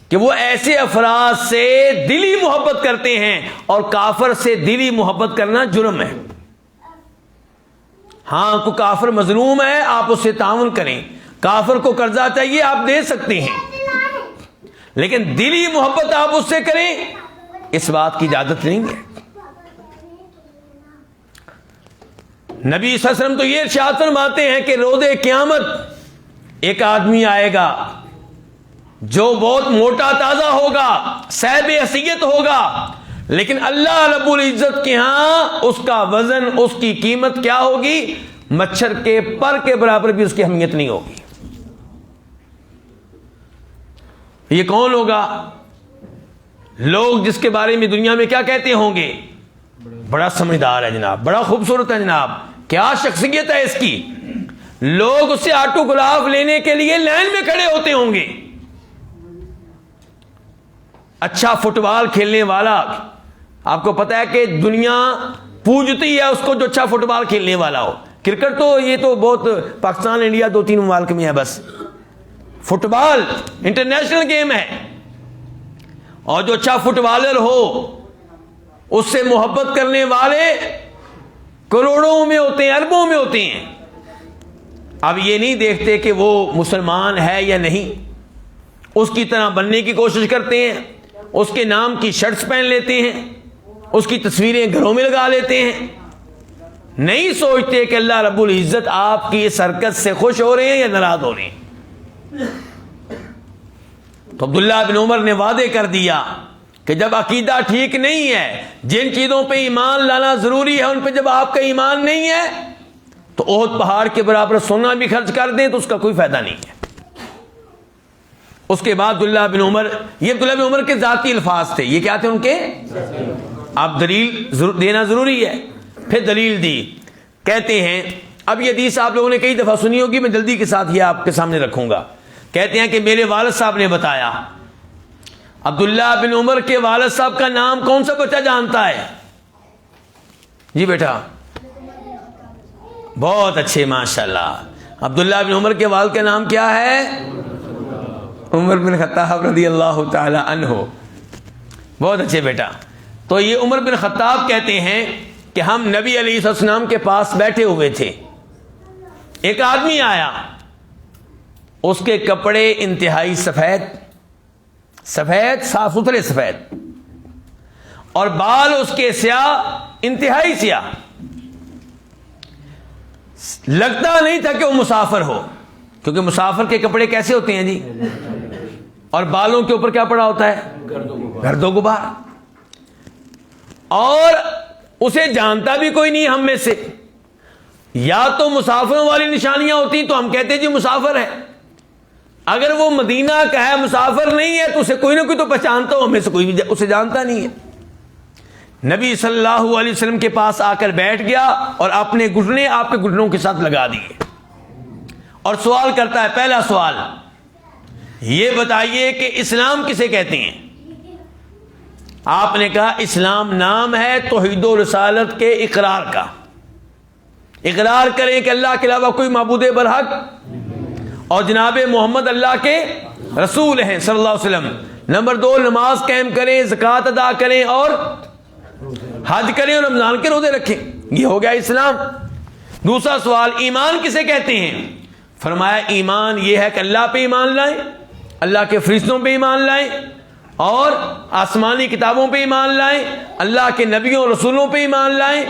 Speaker 1: کہ وہ ایسے افراد سے دلی محبت کرتے ہیں, اور کافر سے دلی محبت کرنا جرم ہے. ہاں کو کافر مظلوم ہے آپ اس سے تعاون کریں, کافر کو قرضہ چاہیے آپ دے سکتے ہیں, لیکن دلی محبت آپ اس سے کریں اس بات کی اجازت نہیں ہے. نبی صلی اللہ علیہ وسلم تو یہ ارشاد فرماتے ہیں کہ روز قیامت ایک آدمی آئے گا جو بہت موٹا تازہ ہوگا, صاحب حیثیت ہوگا, لیکن اللہ رب العزت کے ہاں اس کا وزن, اس کی قیمت کیا ہوگی؟ مچھر کے پر کے برابر بھی اس کی اہمیت نہیں ہوگی. یہ کون ہوگا؟ لوگ جس کے بارے میں دنیا میں کیا کہتے ہوں گے؟ بڑا سمجھدار ہے جناب, بڑا خوبصورت ہے جناب, کیا شخصیت ہے اس کی. لوگ اس سے آٹو گلاف لینے کے لیے لائن میں کھڑے ہوتے ہوں گے. اچھا فٹ بال کھیلنے والا, آپ کو پتا ہے کہ دنیا پوجتی ہے اس کو جو اچھا فٹ بال کھیلنے والا ہو. کرکٹ تو یہ تو بہت پاکستان انڈیا 2-3 ممالک میں ہے بس. فٹ بال انٹرنیشنل گیم ہے, اور جو اچھا فٹ بالر ہو اس سے محبت کرنے والے کروڑوں میں ہوتے ہیں, اربوں میں ہوتے ہیں. اب یہ نہیں دیکھتے کہ وہ مسلمان ہے یا نہیں, اس کی طرح بننے کی کوشش کرتے ہیں, اس کے نام کی شرٹس پہن لیتے ہیں, اس کی تصویریں گھروں میں لگا لیتے ہیں. نہیں سوچتے کہ اللہ رب العزت آپ کی اس حرکت سے خوش ہو رہے ہیں یا ناراض ہو رہے ہیں. تو عبداللہ بن عمر نے وعدے کر دیا کہ جب عقیدہ ٹھیک نہیں ہے, جن چیزوں پہ ایمان لانا ضروری ہے ان پہ جب آپ کا ایمان نہیں ہے تو احد پہاڑ کے برابر سونا بھی خرچ کر دیں تو اس کا کوئی فائدہ نہیں ہے. اس کے بعد عبداللہ بن عمر, یہ عبداللہ بن عمر کے ذاتی الفاظ تھے, یہ کیا تھے ان کے؟ اب دلیل دینا ضروری ہے. پھر دلیل دی, کہتے ہیں, اب یہ حدیث آپ لوگوں نے کئی دفعہ سنی ہوگی, میں جلدی کے ساتھ یہ آپ کے سامنے رکھوں گا. کہتے ہیں کہ میرے والد صاحب نے بتایا. عبداللہ بن عمر کے والد صاحب کا نام کون سا بچہ جانتا ہے؟ جی بیٹا, بہت اچھے ماشاءاللہ. عبداللہ بن عمر کے والد کا نام کیا ہے؟ عمر بن خطاب رضی اللہ تعالی عنہ. بہت اچھے بیٹا. تو یہ عمر بن خطاب کہتے ہیں کہ ہم نبی علیہ السلام کے پاس بیٹھے ہوئے تھے, ایک آدمی آیا, اس کے کپڑے انتہائی سفید, صاف ستھرے سفید, اور بال اس کے سیاہ، انتہائی سیاہ، لگتا نہیں تھا کہ وہ مسافر ہو، کیونکہ مسافر کے کپڑے کیسے ہوتے ہیں جی، اور بالوں کے اوپر کیا پڑا ہوتا ہے؟ گرد و غبار، اور اسے جانتا بھی کوئی نہیں ہم میں سے۔ یا تو مسافروں والی نشانیاں ہوتی تو ہم کہتے جی مسافر ہے، اگر وہ مدینہ کا ہے مسافر نہیں ہے تو اسے کوئی نہ کوئی تو پہچانتا ہو، ہمیں سے کوئی بھی اسے جانتا نہیں ہے۔ نبی صلی اللہ علیہ وسلم کے پاس آ کر بیٹھ گیا اور اپنے گھٹنے آپ کے گھٹنوں کے ساتھ لگا دیے، اور سوال کرتا ہے، پہلا سوال یہ بتائیے کہ اسلام کسے کہتے ہیں؟ آپ نے کہا اسلام نام ہے توحید و رسالت کے اقرار کا، اقرار کریں کہ اللہ کے علاوہ کوئی معبود برحق اور جناب محمد اللہ کے رسول ہیں صلی اللہ علیہ وسلم۔ نمبر 2، نماز قائم کریں، زکوٰۃ ادا کریں اور حج کریں اور رمضان کے روزے رکھیں، یہ ہو گیا اسلام۔ دوسرا سوال، ایمان کسے کہتے ہیں؟ فرمایا ایمان یہ ہے کہ اللہ پہ ایمان لائیں، اللہ کے فرشتوں پہ ایمان لائیں، اور آسمانی کتابوں پہ ایمان لائیں، اللہ کے نبیوں اور رسولوں پہ ایمان لائیں،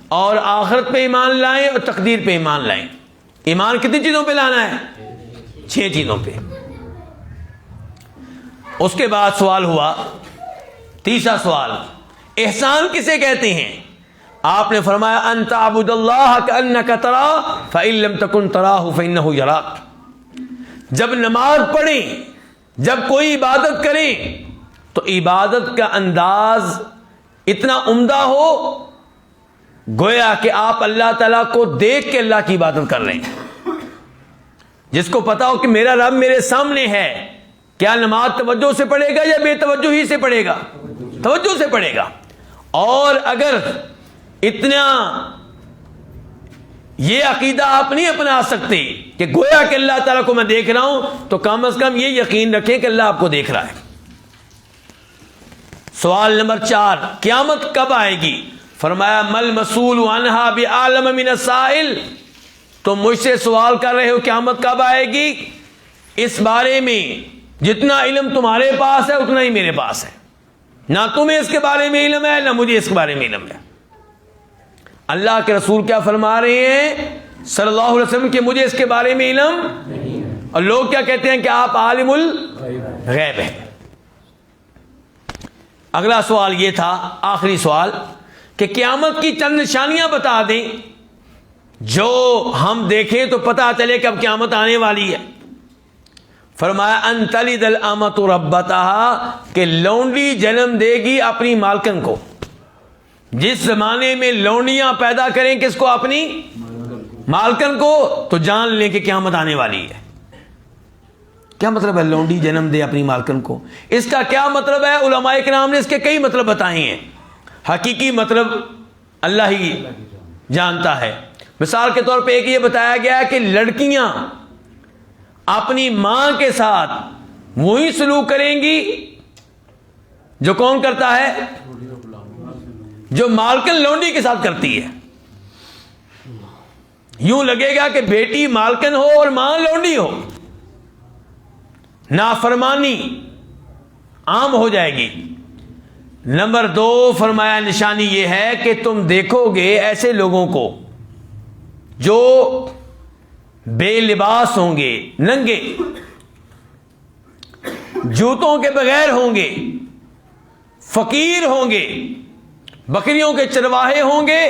Speaker 1: اور آخرت پہ ایمان لائیں، اور تقدیر پہ ایمان لائیں۔ ایمان کتنی چیزوں پہ لانا ہے؟ 6 چیزوں پہ۔ اس کے بعد سوال ہوا، تیسرا سوال، احسان کسے کہتے ہیں؟ آپ نے فرمایا ان تعبد اللہ کأنک تراہ فإن لم تکن تراہ فإنہ یراک۔ جب نماز پڑھیں، جب کوئی عبادت کریں تو عبادت کا انداز اتنا عمدہ ہو گویا کہ آپ اللہ تعالیٰ کو دیکھ کے اللہ کی عبادت کر رہے ہیں۔ جس کو پتا ہو کہ میرا رب میرے سامنے ہے، کیا نماز توجہ سے پڑھے گا یا بے توجہ ہی سے پڑھے گا؟ توجہ سے پڑھے گا۔ اور اگر اتنا یہ عقیدہ آپ نہیں اپنا سکتے کہ گویا کہ اللہ تعالیٰ کو میں دیکھ رہا ہوں، تو کم از کم یہ یقین رکھیں کہ اللہ آپ کو دیکھ رہا ہے۔ سوال نمبر 4، قیامت کب آئے گی؟ فرمایا مل مسئول عنہا بعالم من السائل۔ تم مجھ سے سوال کر رہے ہو قیامت کب آئے گی، اس بارے میں جتنا علم تمہارے پاس ہے اتنا ہی میرے پاس ہے، نہ تمہیں اس کے بارے میں علم ہے نہ مجھے اس کے بارے میں علم ہے۔ اللہ کے رسول کیا فرما رہے ہیں صلی اللہ علیہ وسلم کہ مجھے اس کے بارے میں علم، اور لوگ کیا کہتے ہیں کہ آپ عالم الغیب ہیں۔ اگلا سوال یہ تھا، آخری سوال، کہ قیامت کی چند نشانیاں بتا دیں جو ہم دیکھیں تو پتہ چلے کہ اب قیامت آنے والی ہے۔ فرمایا ان تلد الامۃ ربتہا، کہ لونڈی جنم دے گی اپنی مالکن کو۔ جس زمانے میں لونڈیاں پیدا کریں کس کو؟ اپنی مالکن کو، تو جان لیں کہ قیامت آنے والی ہے۔ کیا مطلب ہے لونڈی جنم دے اپنی مالکن کو؟ اس کا کیا مطلب ہے؟ علماء کرام نے اس کے کئی مطلب بتائے ہیں، حقیقی مطلب اللہ ہی جانتا ہے۔ مثال کے طور پہ ایک یہ بتایا گیا ہے کہ لڑکیاں اپنی ماں کے ساتھ وہی سلوک کریں گی جو کون کرتا ہے؟ جو مالکن لونڈی کے ساتھ کرتی ہے۔ یوں لگے گا کہ بیٹی مالکن ہو اور ماں لونڈی ہو، نافرمانی عام ہو جائے گی۔ نمبر 2 فرمایا نشانی یہ ہے کہ تم دیکھو گے ایسے لوگوں کو جو بے لباس ہوں گے، ننگے، جوتوں کے بغیر ہوں گے، فقیر ہوں گے، بکریوں کے چرواہے ہوں گے،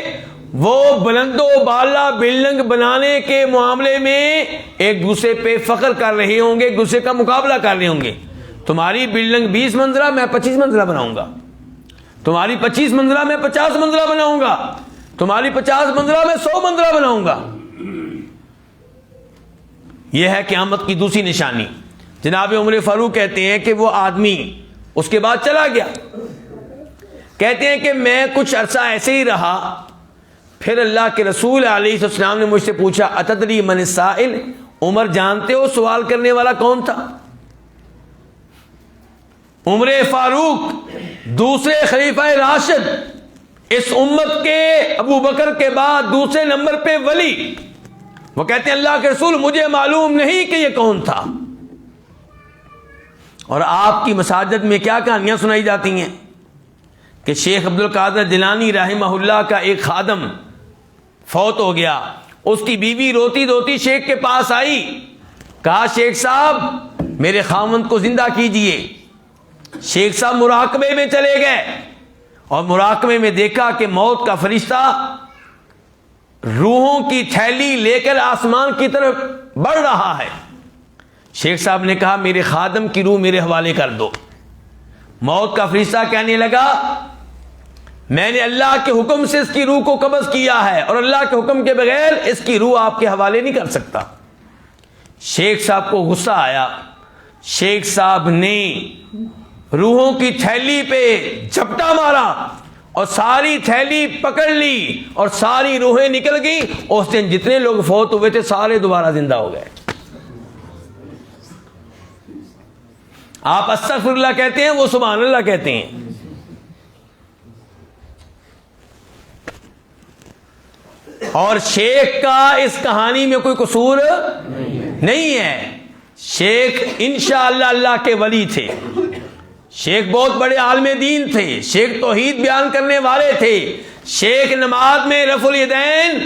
Speaker 1: وہ بلند و بالا بلڈنگ بنانے کے معاملے میں ایک دوسرے پہ فخر کر رہے ہوں گے، ایک دوسرے کا مقابلہ کر رہے ہوں گے۔ تمہاری بلڈنگ 20 منزلہ، میں 25 منزلہ بناؤں گا، تمہاری 25 منزلہ میں 50 منزلہ بناؤں گا، تمہاری 50 منزلہ میں 100 منزلہ بناؤں گا۔ یہ ہے قیامت کی دوسری نشانی۔ جناب عمر فاروق کہتے ہیں کہ وہ آدمی اس کے بعد چلا گیا، کہتے ہیں کہ میں کچھ عرصہ ایسے ہی رہا، پھر اللہ کے رسول علیہ السلام نے مجھ سے پوچھا اتدری من السائل، عمر جانتے ہو سوال کرنے والا کون تھا؟ عمر فاروق دوسرے خلیفہ راشد، اس امت کے ابو بکر کے بعد دوسرے نمبر پہ ولی، وہ کہتے ہیں اللہ کے رسول مجھے معلوم نہیں کہ یہ کون تھا۔ اور آپ کی مساجد میں کیا کہانیاں سنائی جاتی ہیں کہ شیخ عبد القادر جیلانی رحمہ اللہ کا ایک خادم فوت ہو گیا. اس کی بیوی روتی روتی شیخ کے پاس آئی, کہا شیخ صاحب میرے خاوند کو زندہ کیجئے. شیخ صاحب مراقبے میں چلے گئے اور مراقبے میں دیکھا کہ موت کا فرشتہ روحوں کی تھیلی لے کر آسمان کی طرف بڑھ رہا ہے. شیخ صاحب نے کہا میرے خادم کی روح میرے حوالے کر دو. موت کا فرشتہ کہنے لگا میں نے اللہ کے حکم سے اس کی روح کو قبض کیا ہے اور اللہ کے حکم کے بغیر اس کی روح آپ کے حوالے نہیں کر سکتا. شیخ صاحب کو غصہ آیا. شیخ صاحب نے روحوں کی تھیلی پہ جھپٹا مارا اور ساری تھیلی پکڑ لی اور ساری روحیں نکل گئی. اس دن جتنے لوگ فوت ہوئے تھے سارے دوبارہ زندہ ہو گئے. آپ استغفر اللہ کہتے ہیں, وہ سبحان اللہ کہتے ہیں. اور شیخ کا اس کہانی میں کوئی قصور نہیں ہے. شیخ انشاءاللہ اللہ کے ولی تھے. شیخ بہت بڑے عالم دین تھے. شیخ توحید بیان کرنے والے تھے. شیخ نماز میں رفع الیدین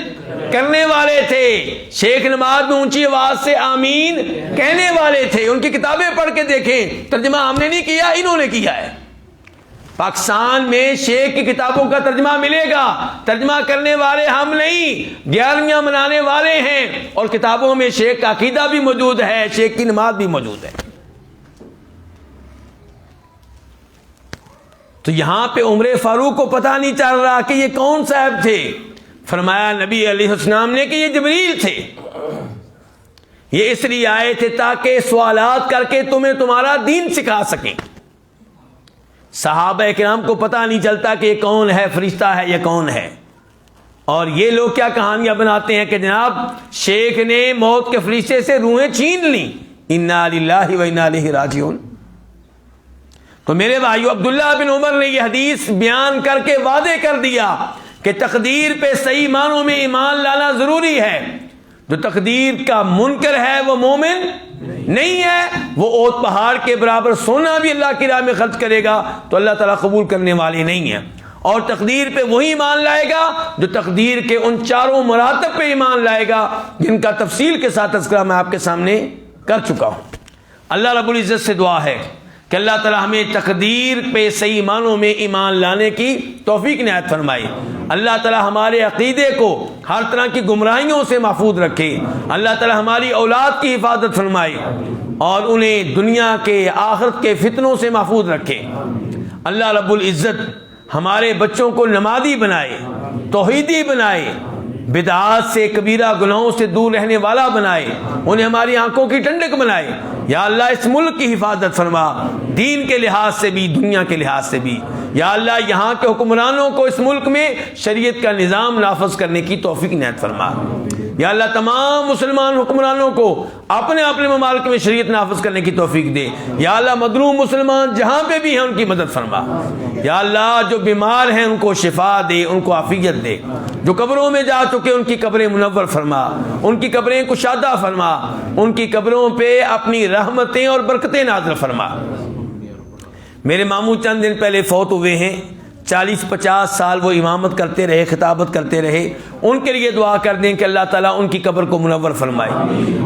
Speaker 1: کرنے والے تھے. شیخ نماز میں اونچی آواز سے آمین کہنے والے تھے. ان کی کتابیں پڑھ کے دیکھیں, ترجمہ ہم نے نہیں کیا, انہوں نے کیا ہے. پاکستان میں شیخ کی کتابوں کا ترجمہ ملے گا, ترجمہ کرنے والے ہم نہیں, 11ویں منانے والے ہیں. اور کتابوں میں شیخ کا عقیدہ بھی موجود ہے, شیخ کی نماز بھی موجود ہے. تو یہاں پہ عمر فاروق کو پتہ نہیں چل رہا کہ یہ کون صاحب تھے. فرمایا نبی علیہ السلام نے کہ یہ جبریل تھے. یہ اس لیے آئے تھے تاکہ سوالات کر کے تمہیں تمہارا دین سکھا سکیں. صحابہ کرام کو پتہ نہیں چلتا کہ یہ کون ہے, فرشتہ ہے یا کون ہے. اور یہ لوگ کیا کہانیاں بناتے ہیں کہ جناب شیخ نے موت کے فرشتے سے روحیں چھین لیں. انا للہ و انا الیہ راجعون. تو میرے بھائیو, عبداللہ بن عمر نے یہ حدیث بیان کر کے وعدے کر دیا کہ تقدیر پہ صحیح معنوں میں ایمان لانا ضروری ہے. جو تقدیر کا منکر ہے وہ مومن نہیں ہے. وہ اوت پہاڑ کے برابر سونا بھی اللہ کی راہ میں خرچ کرے گا تو اللہ تعالیٰ قبول کرنے والی نہیں ہے. اور تقدیر پہ وہی ایمان لائے گا جو تقدیر کے ان چاروں مراتب پہ ایمان لائے گا جن کا تفصیل کے ساتھ تذکرہ میں آپ کے سامنے کر چکا ہوں. اللہ رب العزت سے دعا ہے کہ اللہ تعالیٰ ہمیں تقدیر پہ صحیح معنوں میں ایمان لانے کی توفیق عنایت فرمائے. اللہ تعالیٰ ہمارے عقیدے کو ہر طرح کی گمراہیوں سے محفوظ رکھے. اللہ تعالیٰ ہماری اولاد کی حفاظت فرمائے اور انہیں دنیا کے آخرت کے فتنوں سے محفوظ رکھے. اللہ رب العزت ہمارے بچوں کو نمازی بنائے, توحیدی بنائے, بدعات سے کبیرہ گناہوں سے دور رہنے والا بنائے, انہیں ہماری آنکھوں کی ٹھنڈک بنائے. یا اللہ اس ملک کی حفاظت فرما, دین کے لحاظ سے بھی دنیا کے لحاظ سے بھی. یا اللہ یہاں کے حکمرانوں کو اس ملک میں شریعت کا نظام نافذ کرنے کی توفیق عنایت فرما. یا اللہ تمام مسلمان حکمرانوں کو اپنے اپنے ممالک میں شریعت نافذ کرنے کی توفیق دے. یا اللہ مظلوم مسلمان جہاں پہ بھی ہیں ان کی مدد فرما. یا اللہ جو بیمار ہیں ان کو شفا دے, ان کو عافیت دے. جو قبروں میں جا چکے ان کی قبریں منور فرما, ان کی قبریں کشادہ فرما, ان کی قبروں پہ اپنی رحمتیں اور برکتیں نازل فرما. میرے ماموں چند دن پہلے فوت ہوئے ہیں. 40-50 سال وہ امامت کرتے رہے, خطابت کرتے رہے. ان کے لیے دعا کر دیں کہ اللہ تعالیٰ ان کی قبر کو منور فرمائے,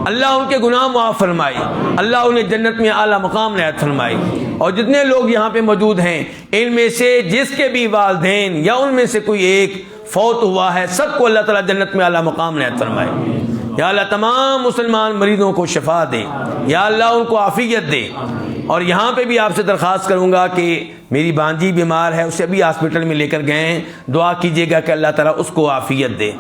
Speaker 1: اللہ ان کے گناہ معاف فرمائے, اللہ انہیں جنت میں اعلیٰ مقام عنایت فرمائے. اور جتنے لوگ یہاں پہ موجود ہیں ان میں سے جس کے بھی والدین یا ان میں سے کوئی ایک فوت ہوا ہے, سب کو اللہ تعالیٰ جنت میں اعلیٰ مقام عنایت فرمائے. یا اللہ تمام مسلمان مریضوں کو شفا دے, یا اللہ ان کو عافیت دے. اور یہاں پہ بھی آپ سے درخواست کروں گا کہ میری بانجی بیمار ہے, اسے بھی ہاسپٹل میں لے کر گئے ہیں, دعا کیجیے گا کہ اللہ تعالیٰ اس کو عافیت دے.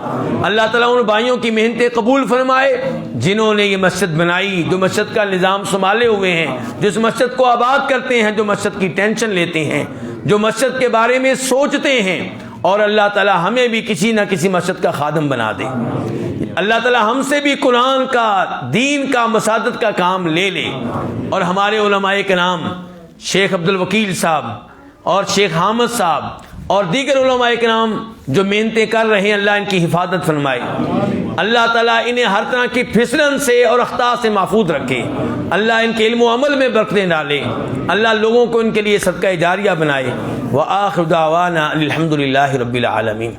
Speaker 1: اللہ تعالیٰ ان بھائیوں کی محنتیں قبول فرمائے جنہوں نے یہ مسجد بنائی, جو مسجد کا نظام سنبھالے ہوئے ہیں, جس مسجد کو آباد کرتے ہیں, جو مسجد کی ٹینشن لیتے ہیں, جو مسجد کے بارے میں سوچتے ہیں. اور اللہ تعالیٰ ہمیں بھی کسی نہ کسی مسجد کا خادم بنا دے. اللہ تعالیٰ ہم سے بھی قرآن کا, دین کا, مساجد کا کام لے لے. اور ہمارے علماء کرام شیخ عبد الوکیل صاحب اور شیخ حامد صاحب اور دیگر علماء کرام جو محنتیں کر رہے ہیں، اللہ ان کی حفاظت فرمائے، اللہ تعالیٰ انہیں ہر طرح کی پھسلن سے اور اخطاء سے محفوظ رکھے، اللہ ان کے علم و عمل میں برکتیں ڈالے، اللہ لوگوں کو ان کے لیے صدقہ جاریہ بنائے۔ وآخر دعوانا الحمد للہ رب العالمین۔